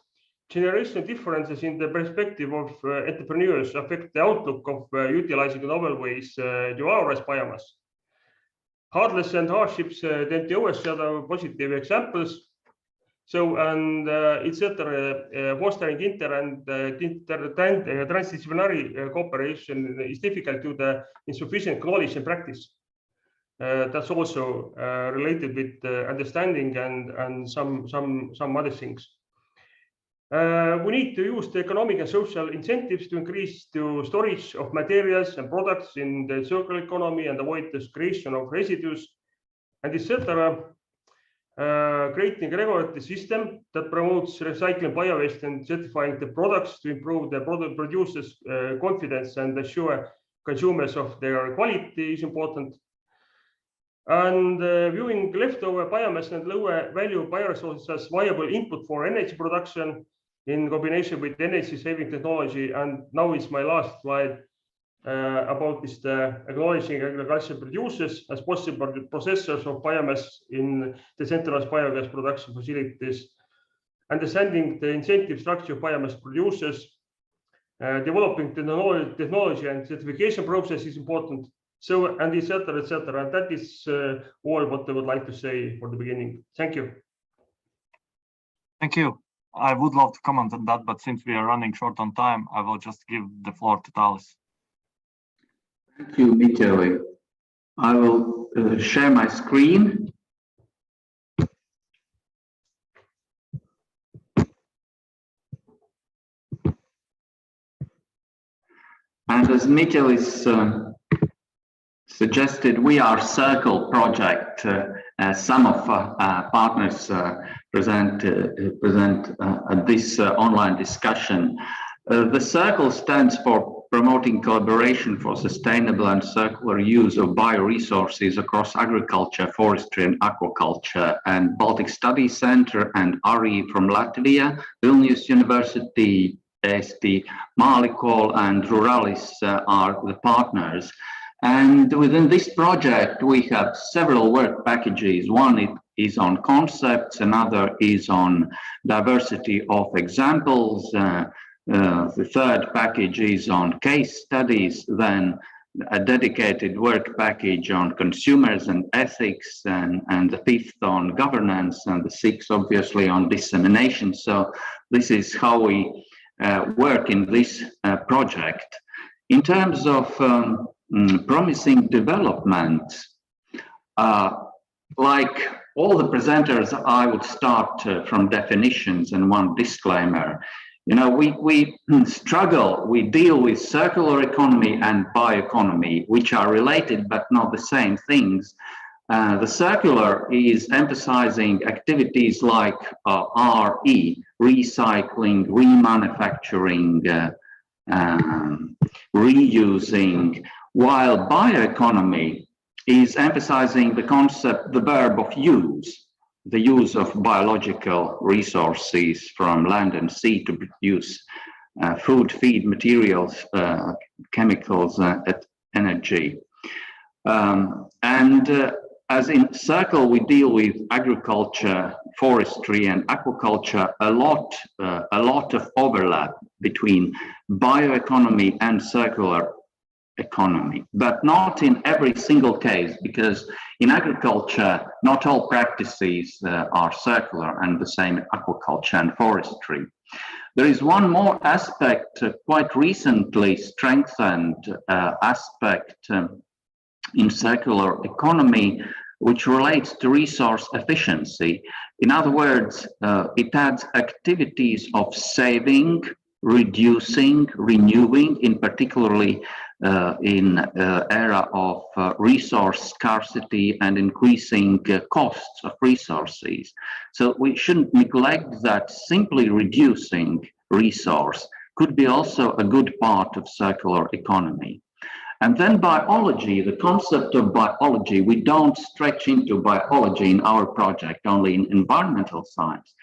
Generational differences in the perspective of entrepreneurs affect the outlook of utilizing novel ways to valorize biomass. Hardness and hardships tend to overshadow positive examples. So, and etc. Fostering inter and transdisciplinary cooperation is difficult to the insufficient knowledge and practice. That's also related with understanding and some other things. We need to use the economic and social incentives to increase the storage of materials and products in the circular economy and avoid the creation of residues and etc. Creating a regulatory system that promotes recycling biowaste and certifying the products to improve the product producers' confidence and assure consumers of their quality is important. And viewing leftover biomass and lower value bioresources as viable input for energy production in combination with energy saving technology. And now is my last slide about this acknowledging agricultural producers as possible processors of biomass in decentralized biogas production facilities, understanding the incentive structure of biomass producers, developing the technology and certification process is important. So, and etc. And that is all what I would like to say for the beginning. Thank you. Thank you. I would love to comment on that, but since we are running short on time, I will just give the floor to Talis. Thank you, Michele. I will share my screen. And as Michele is suggested, we are CIRCLE project. Some of partners present at this online discussion. The CIRCLE stands for Promoting Collaboration for Sustainable and Circular Use of Bioresources across Agriculture, Forestry and Aquaculture, and Baltic Studies Centre and ARI from Latvia, Vilnius University, Eesti Maalikool and Ruralis are the partners. And within this project, we have several work packages. One is on concepts, another is on diversity of examples. The third package is on case studies, then a dedicated work package on consumers and ethics, and the fifth on governance, and the sixth obviously on dissemination. So this is how we work in this project. In terms of promising development, like all the presenters, I would start from definitions and one disclaimer. You know, we struggle, we deal with circular economy and bioeconomy, which are related but not the same things. The circular is emphasizing activities like RE, recycling, remanufacturing, reusing, while bioeconomy is emphasizing the concept, the verb of use, the use of biological resources from land and sea to produce food, feed, materials, chemicals, energy. As in Circle, we deal with agriculture, forestry, and aquaculture. A lot of overlap between bioeconomy and circular economy, but not in every single case, because in agriculture, not all practices are circular, and the same in aquaculture and forestry. There is one more aspect, quite recently strengthened aspect in circular economy, which relates to resource efficiency. In other words, it adds activities of saving, reducing, renewing, in particularly in era of resource scarcity and increasing costs of resources. So we shouldn't neglect that simply reducing resource could be also a good part of circular economy. And then biology, the concept of biology, we don't stretch into biology in our project, only in environmental science.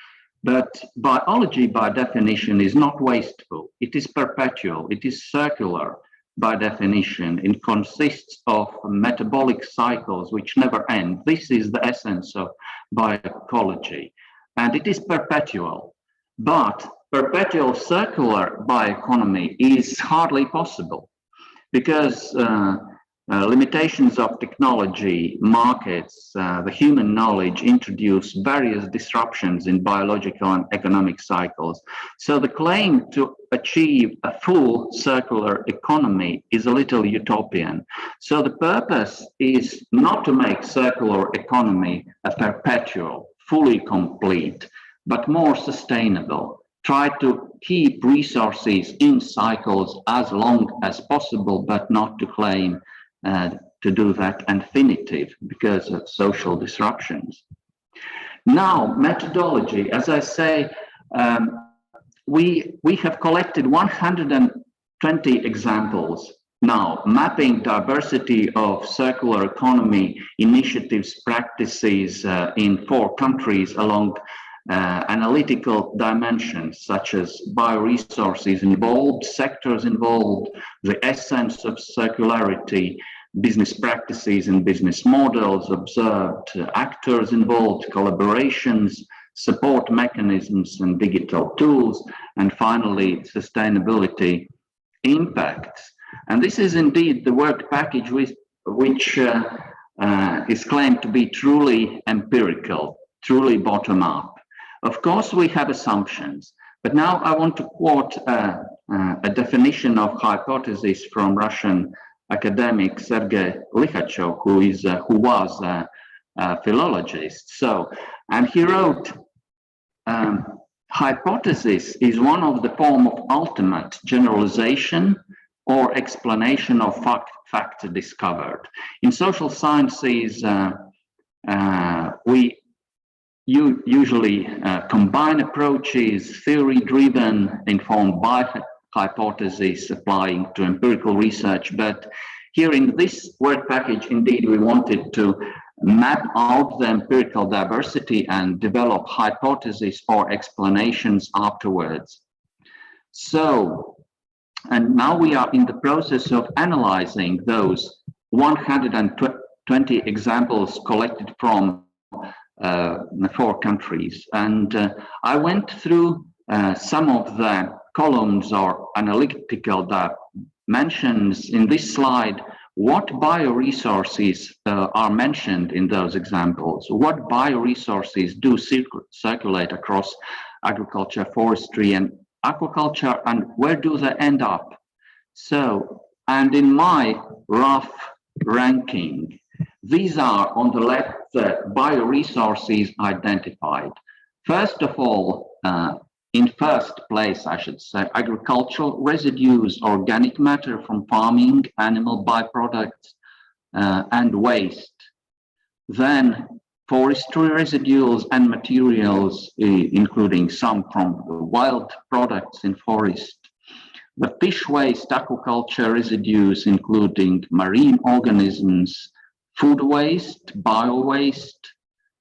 But biology, by definition, is not wasteful. It is perpetual. It is circular, by definition. It consists of metabolic cycles which never end. This is the essence of bioecology. And it is perpetual. But perpetual circular bioeconomy is hardly possible, because limitations of technology, markets, the human knowledge introduce various disruptions in biological and economic cycles. So the claim to achieve a full circular economy is a little utopian. So the purpose is not to make circular economy a perpetual, fully complete, but more sustainable. Try to keep resources in cycles as long as possible, but not to claim to do that infinitive because of social disruptions. Now, methodology, as I say, we have collected 120 examples now, mapping diversity of circular economy initiatives, practices in 4 countries along analytical dimensions such as bioresources involved, sectors involved, the essence of circularity, business practices and business models observed, actors involved, collaborations, support mechanisms and digital tools, and finally sustainability impacts. And this is indeed the work package which is claimed to be truly empirical, truly bottom-up. Of course, we have assumptions, but now I want to quote a definition of hypothesis from Russian academic Sergei Liechtenstein, who was a philologist. So, and he wrote, hypothesis is one of the form of ultimate generalization or explanation of fact discovered. In social sciences, we usually combine approaches, theory-driven, informed by hypotheses, applying to empirical research. But here in this work package, indeed, we wanted to map out the empirical diversity and develop hypotheses or explanations afterwards. So, and now we are in the process of analyzing those 120 examples collected from 4 countries. And I went through some of the columns or analytical dimensions in this slide. What bioresources are mentioned in those examples? What bioresources do circulate across agriculture, forestry, and aquaculture, and where do they end up? So, and in my rough ranking, these are on the left the bioresources identified. First of all, in first place, I should say, agricultural residues, organic matter from farming, animal byproducts, and waste. Then forestry residuals and materials, including some from wild products in forest. The fish waste, aquaculture residues, including marine organisms, food waste, bio waste.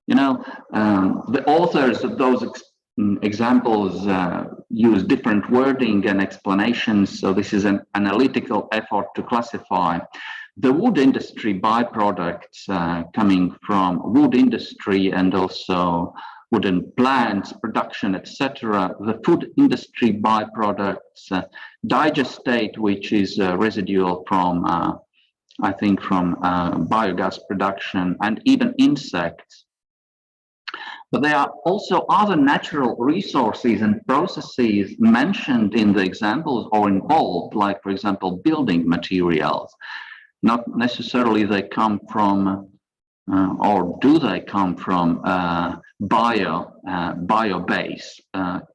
You know, the authors of those examples use different wording and explanations, so this is an analytical effort to classify. The wood industry byproducts coming from wood industry and also wooden plants, production, etc. The food industry byproducts, digestate, which is residual from, I think, from biogas production, and even insects. But there are also other natural resources and processes mentioned in the examples or involved, like, for example, building materials. Not necessarily they come from, or do they come from bio-base?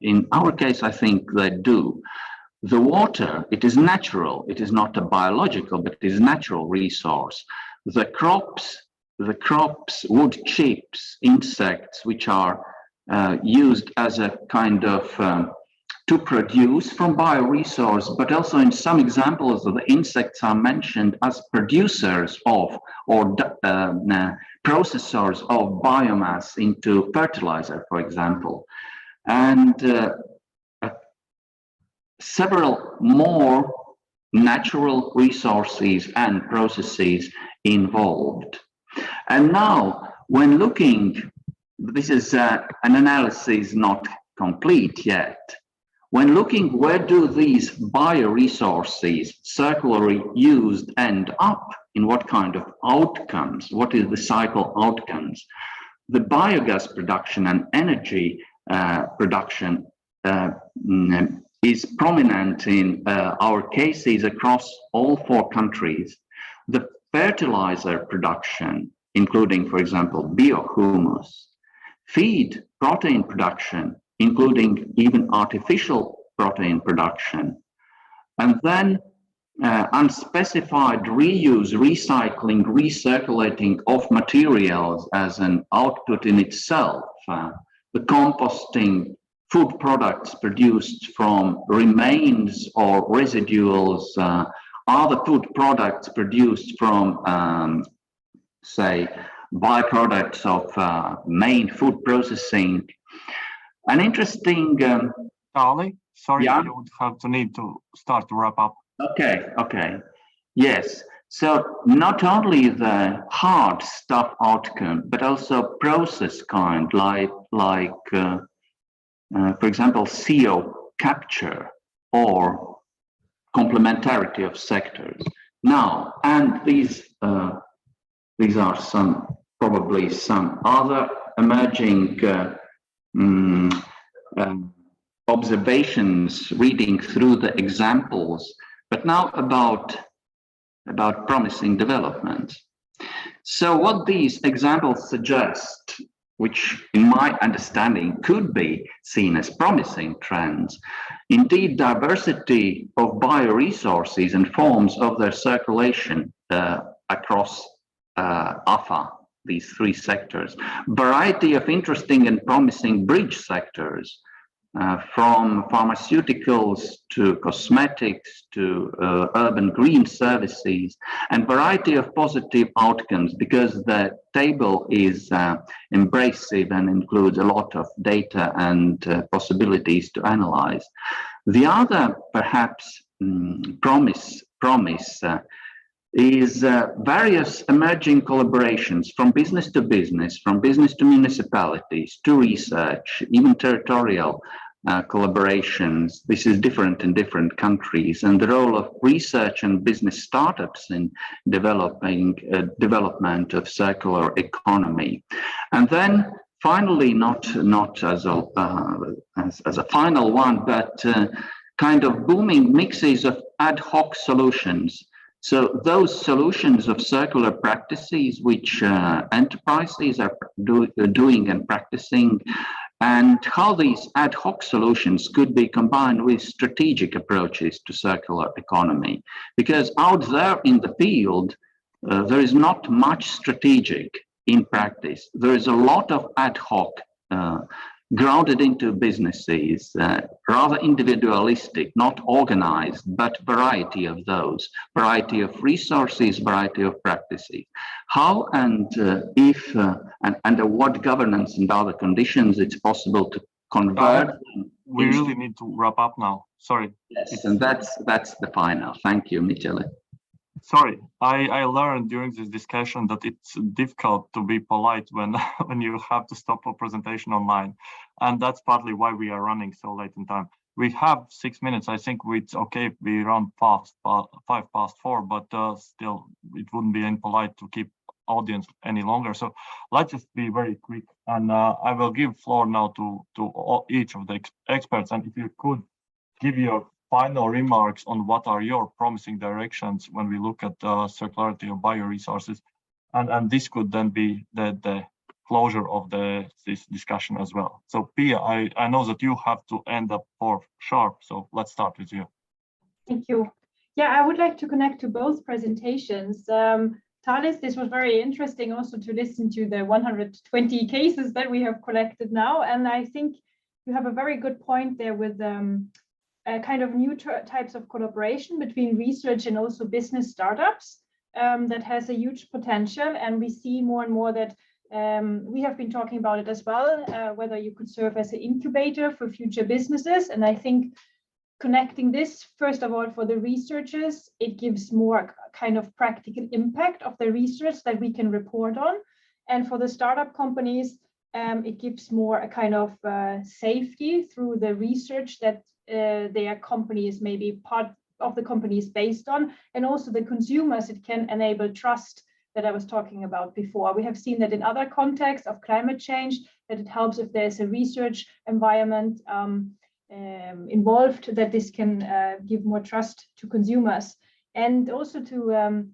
In our case, I think they do. The water, it is natural. It is not a biological, but it is a natural resource. The crops, wood chips, insects, which are used as a kind of to produce from bioresource, but also in some examples the insects are mentioned as producers of or processors of biomass into fertilizer, for example, and several more natural resources and processes involved. And now, when looking, this is an analysis not complete yet. When looking, where do these bioresources circularly used end up? In what kind of outcomes? What is the cycle outcomes? The biogas production and energy production is prominent in our cases across all 4 countries. The fertilizer production, including, for example, biohumus, feed protein production, including even artificial protein production, and then unspecified reuse, recycling, recirculating of materials as an output in itself, the composting, food products produced from remains or residuals, other food products produced from, say, byproducts of main food processing. An interesting... Charlie, sorry, yeah? you would have to need to start to wrap up. Okay. Yes. So not only the hard stuff outcome, but also process kind, like for example, CO capture or complementarity of sectors. Now, and these are probably some other emerging observations reading through the examples, but now about promising development. So what these examples suggest, which in my understanding could be seen as promising trends, indeed diversity of bioresources and forms of their circulation across AFA, these 3 sectors, variety of interesting and promising bridge sectors, from pharmaceuticals to cosmetics to urban green services, and variety of positive outcomes, because the table is embracive and includes a lot of data and possibilities to analyze. The other perhaps promise is various emerging collaborations from business to business, from business to municipalities, to research, even territorial collaborations. This is different in different countries, and the role of research and business startups in developing development of circular economy. And then finally, not as a final one, but kind of booming mixes of ad hoc solutions. So those solutions of circular practices which enterprises are doing and practicing, and how these ad hoc solutions could be combined with strategic approaches to circular economy. Because out there in the field, there is not much strategic in practice. There is a lot of ad hoc grounded into businesses, rather individualistic, not organized, but variety of those, variety of resources, variety of practices. How and if and under what governance and other conditions it's possible to convert. We really need to wrap up now. Sorry. Yes, and that's the final. Thank you, Michele. Sorry, I learned during this discussion that it's difficult to be polite when when you have to stop a presentation online, and that's partly why we are running so late in time. We have 6 minutes. I think it's okay if we run past 4, but still it wouldn't be impolite to keep audience any longer. So let's just be very quick, and I will give floor now to each of the experts, and if you could give your final remarks on what are your promising directions when we look at circularity of bioresources, and this could then be the closure of this discussion as well. So Pia, I know that you have to end up for sharp, so let's start with you. Thank you. Yeah, I would like to connect to both presentations. Thales, this was very interesting also to listen to the 120 cases that we have collected now, and I think you have a very good point there with kind of new types of collaboration between research and also business startups that has a huge potential. And we see more and more that we have been talking about it as well, whether you could serve as an incubator for future businesses. And I think connecting this, first of all, for the researchers, it gives more kind of practical impact of the research that we can report on. And for the startup companies, it gives more a kind of safety through the research that their company is maybe part of the company is based on, and also the consumers, it can enable trust that I was talking about before. We have seen that in other contexts of climate change, that it helps if there's a research environment involved, that this can give more trust to consumers. And also to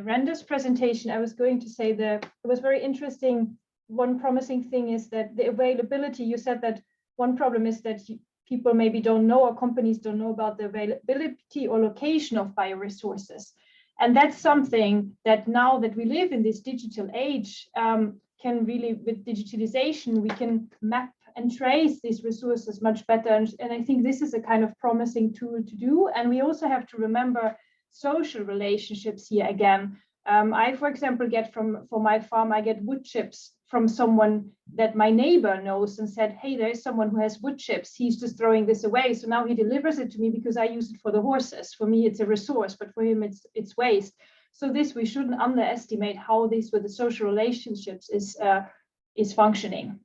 Randa's presentation, I was going to say that it was very interesting. One promising thing is that the availability, you said that one problem is that people maybe don't know, or companies don't know about the availability or location of bioresources. And that's something that now that we live in this digital age, can really, with digitalization, we can map and trace these resources much better. And I think this is a kind of promising tool to do. And we also have to remember social relationships here again. I, for example, get for my farm, I get wood chips from someone that my neighbor knows and said, hey, there's someone who has wood chips. He's just throwing this away. So now he delivers it to me because I use it for the horses. For me, it's a resource, but for him, it's waste. So this, we shouldn't underestimate how this with the social relationships is functioning.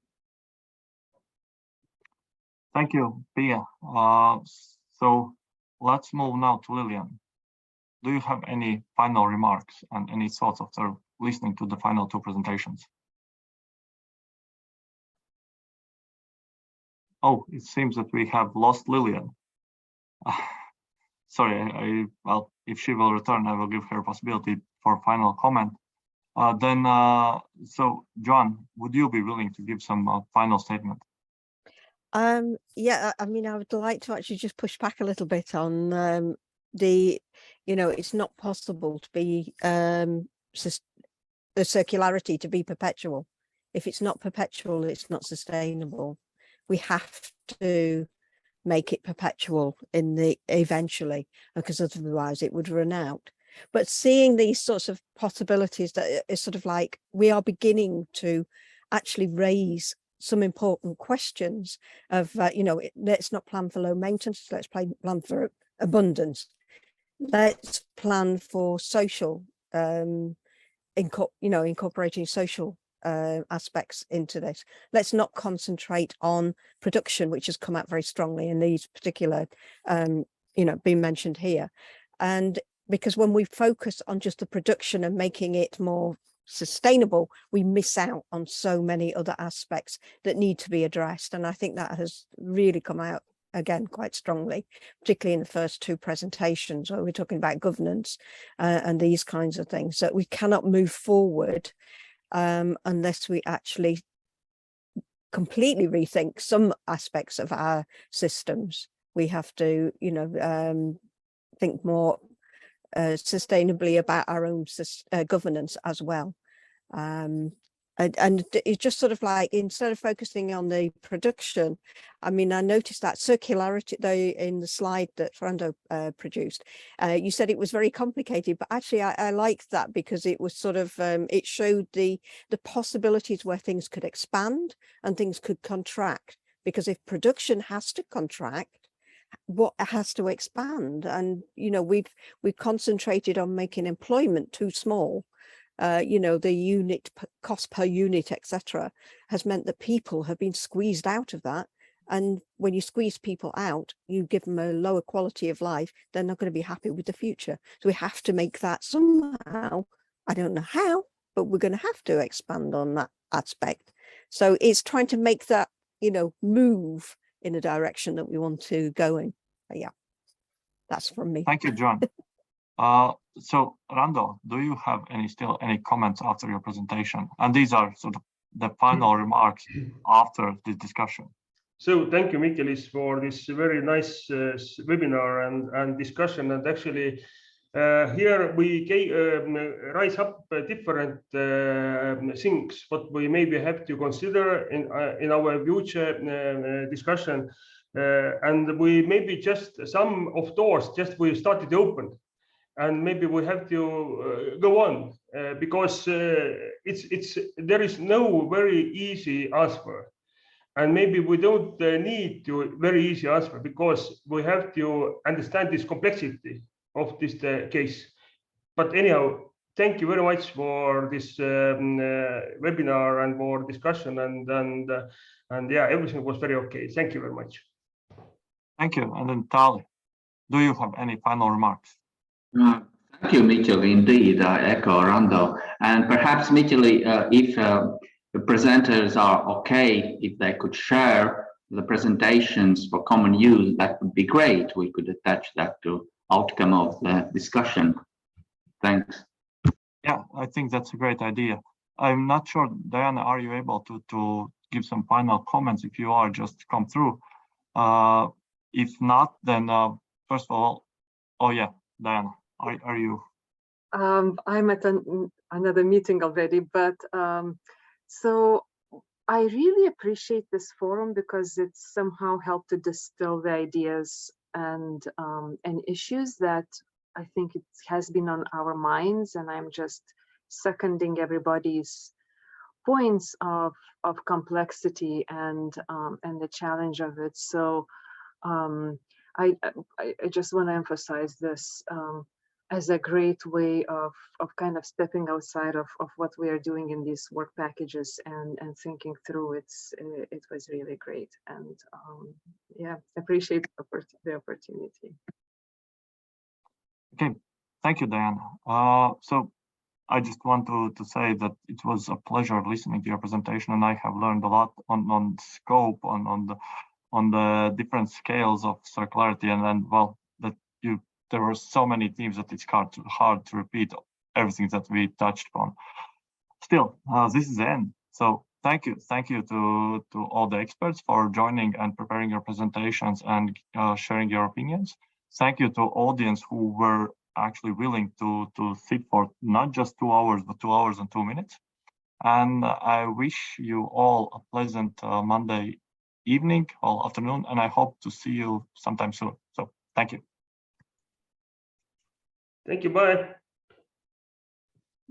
Thank you, Pia. So let's move now to Lilian. Do you have any final remarks and any thoughts after listening to the final two presentations? Oh, it seems that we have lost Lilian. Sorry, well, if she will return, I will give her a possibility for final comment. So John, would you be willing to give some final statement? Yeah, I mean, I would like to actually just push back a little bit on it's not possible to be the circularity to be perpetual. If it's not perpetual, it's not sustainable. We have to make it perpetual eventually, because otherwise it would run out. But seeing these sorts of possibilities, that is sort of like we are beginning to actually raise some important questions of, let's not plan for low maintenance, let's plan for abundance. Let's plan for social, incorporating social aspects into this. Let's not concentrate on production, which has come out very strongly in these particular, being mentioned here. And because when we focus on just the production and making it more sustainable, we miss out on so many other aspects that need to be addressed. And I think that has really come out again quite strongly, particularly in the first two presentations where we're talking about governance and these kinds of things. So we cannot move forward unless we actually completely rethink some aspects of our systems. We have to, you know, think more sustainably about our own governance as well. And it's just sort of like, instead of focusing on the production, I mean, I noticed that circularity though in the slide that Fernando produced, you said it was very complicated, but actually I liked that because it was sort of, it showed the possibilities where things could expand and things could contract, because if production has to contract, what has to expand? And, you know, we've concentrated on making employment too small. You know, the unit cost per unit, etc., has meant that people have been squeezed out of that. And when you squeeze people out, you give them a lower quality of life, they're not going to be happy with the future. So we have to make that somehow. I don't know how, but we're going to have to expand on that aspect. So it's trying to make that, you know, move in a direction that we want to go in. But yeah, that's from me. Thank you, John. So Rando, do you have any comments after your presentation? And these are sort of the final remarks after this discussion. So thank you, Michaelis, for this very nice webinar and discussion. And actually, here we rise up different things what we maybe have to consider in our future discussion. And we maybe just some of doors just we started to open. And maybe we have to go on because there is no very easy answer, and maybe we don't need to very easy answer because we have to understand this complexity of this case. But anyhow, thank you very much for this webinar and for discussion, and yeah, everything was very okay. Thank you very much. Thank you. And then Tali, do you have any final remarks? Thank you, Mitchell. Indeed, I echo Rando. And perhaps, Mitchell, if the presenters are okay, if they could share the presentations for common use, that would be great. We could attach that to outcome of the discussion. Thanks. Yeah, I think that's a great idea. I'm not sure, Diana, are you able to give some final comments? If you are, just come through. If not, then first of all, oh yeah, Diana, are you? I'm at another meeting already, but so I really appreciate this forum because it's somehow helped to distill the ideas and issues that I think it has been on our minds, and I'm just seconding everybody's points of complexity and the challenge of it. So I just want to emphasize this as a great way of kind of stepping outside of what we are doing in these work packages and thinking through it was really great, and yeah, appreciate the opportunity. Okay, thank you, Diana. So I just want to say that it was a pleasure listening to your presentation, and I have learned a lot on scope, on the different scales of circularity, and then, well, that there were so many themes that it's hard to repeat everything that we touched on. Still, this is the end. So thank you to all the experts for joining and preparing your presentations and sharing your opinions. Thank you to audience who were actually willing to sit for not just 2 hours, but 2 hours and 2 minutes. And I wish you all a pleasant Monday evening or afternoon, and I hope to see you sometime soon. So thank you. Thank you. Bye.